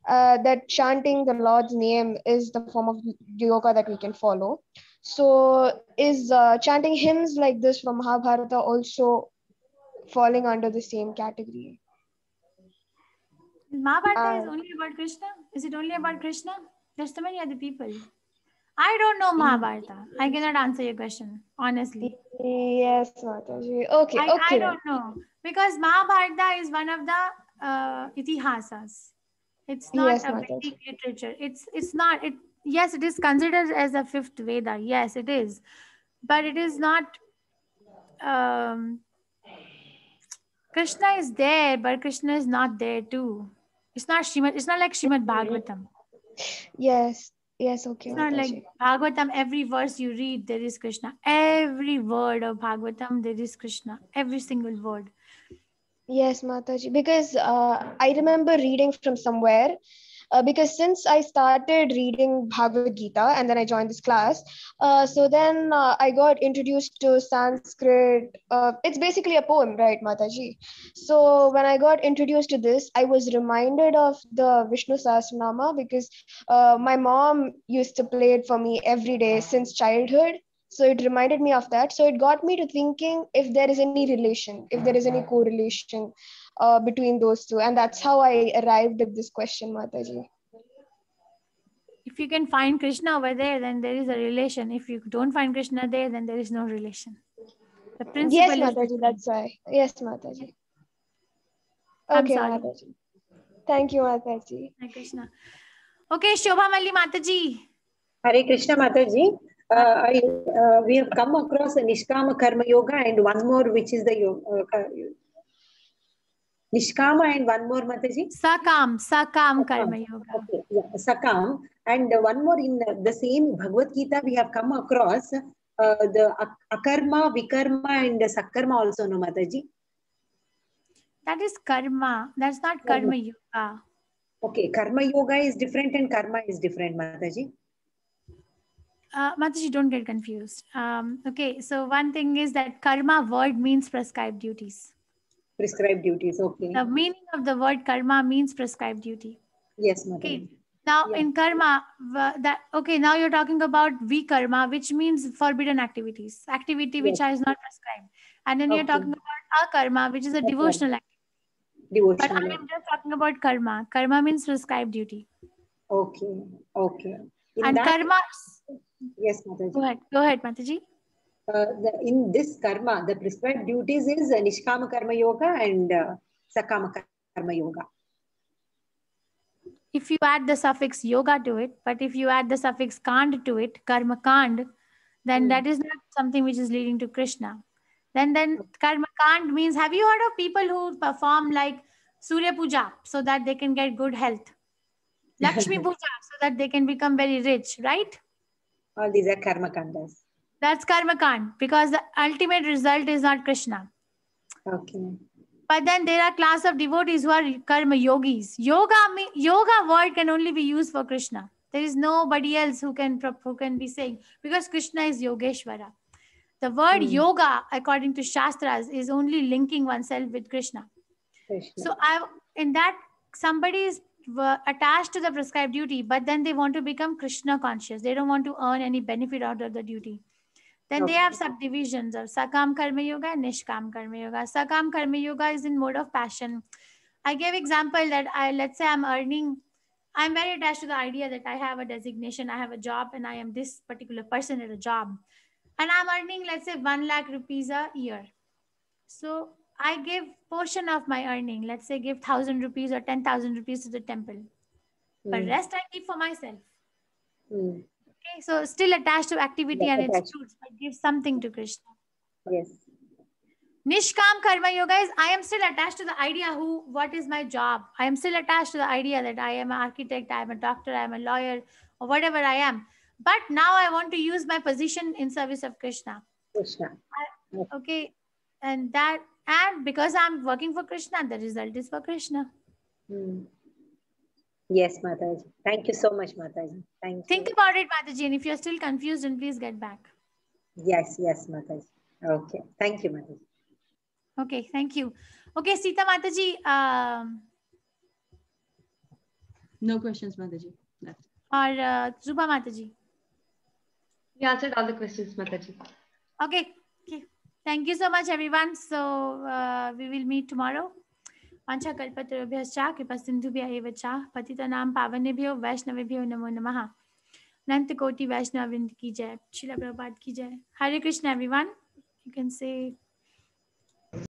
that chanting the Lord's name is the form of yoga that we can follow. So is chanting hymns like this from Mahabharata also falling under the same category? Mahabharata is only about Krishna? Is it only about Krishna? There's so many other people. I don't know Mahabharata. I cannot answer your question, honestly. Yes, Mataji. Okay, I okay. don't know. Because Mahabharata is one of the itihasas. It's not Yes, a Mataji. Vedic literature. It's not. Yes, it is considered as a fifth Veda. Yes, it is. But it is not. Krishna is there, but Krishna is not there too. It's not Srimad. It's not like Srimad Bhagavatam. Yes, yes, okay, It's not like Mataji. Bhagavatam. Every verse you read, there is Krishna. Every word of Bhagavatam, there is Krishna. Every single word. Yes, Mataji, because I remember reading from somewhere, because since I started reading Bhagavad Gita and then I joined this class, so then I got introduced to Sanskrit. It's basically a poem, right, Mataji? So when I got introduced to this, I was reminded of the Vishnu Sahasranama, because my mom used to play it for me every day since childhood. So it reminded me of that. So it got me to thinking if there is any relation, if there is any correlation between those two. And that's how I arrived at this question, Mataji. If you can find Krishna over there, then there is a relation. If you don't find Krishna there, then there is no relation. The principle Yes, is Mataji, that's why. Yes, Mataji. I'm Okay, sorry. Mataji. Thank you, Mataji. Hare Krishna. Okay, Shobha Malli Mataji. Hare Krishna Mataji. We have come across a Nishkama Karma Yoga and one more, which is the Nishkama, and one more, Mataji. Sakam Karma Yoga. Okay, yeah, Sakam. And one more in the same Bhagavad Gita, we have come across the Akarma, Vikarma, and Sakarma also, no, Mataji? That is karma. That's not Karma Yoga. Okay, Karma Yoga is different and Karma is different, Mataji. Mataji, don't get confused. Okay, so one thing is that karma word means prescribed duties. Prescribed duties, okay. The meaning of the word karma means prescribed duty. Yes, Mataji. Okay. Now in karma, now you're talking about vikarma, which means forbidden activities, activity which is not prescribed. And then you're talking about akarma, which is a devotional activity. But I am just talking about karma. Karma means prescribed duty. Okay, okay. And karma. Yes, Mataji. Go ahead, Mataji. In this karma, the prescribed duties is Nishkama Karma Yoga and Sakama Karma Yoga. If you add the suffix yoga to it, but if you add the suffix kand to it, karma kand, then that is not something which is leading to Krishna. Then karma kand means, have you heard of people who perform like Surya Puja so that they can get good health? Lakshmi Puja so that they can become very rich, right? All these are karma kandas. That's karma kand, because the ultimate result is not Krishna. Okay. But then there are class of devotees who are karma yogis. Yoga word can only be used for Krishna. There is nobody else who can be saying, because Krishna is Yogeshwara. The word yoga, according to Shastras, is only linking oneself with Krishna. So in that, somebody is attached to the prescribed duty, but then they want to become Krishna conscious. They don't want to earn any benefit out of the duty. Then they have subdivisions of Sakam Karma Yoga and Nishkam Karma Yoga. Sakam Karma Yoga is in mode of passion. I gave example that let's say I'm very attached to the idea that I have a designation, I have a job, and I am this particular person at a job. And I'm earning, let's say, 1 lakh rupees a year. So I give portion of my earning. Let's say give 1,000 rupees or 10,000 rupees to the temple. But rest I keep for myself. Okay, so still attached to activity and its fruits, but give something to Krishna. Yes. Nishkam Karma Yoga is I am still attached to the idea what is my job. I am still attached to the idea that I am an architect, I am a doctor, I am a lawyer, or whatever I am. But now I want to use my position in service of Krishna. Okay, and because I'm working for Krishna, the result is for Krishna. Yes, Mataji. Thank you so much, Mataji. Thank you. Think about it, Mataji, and if you're still confused, then please get back. Yes, Mataji. Okay. Thank you, Mataji. Okay, thank you. Okay, Sita Mataji. No questions, Mataji. Or Zuba Mataji. You answered all the questions, Mataji. Okay. Thank you so much, everyone. So we will meet tomorrow. Pancha kalpatarubhyascha kripasindhubhya eva cha patitanam pavanebhyo vaishnavebhyo namo namaha. Nanta Koti Vaishnava Vrind ki jai. Srila Prabhupada ki jai. Hare Krishna, everyone. You can say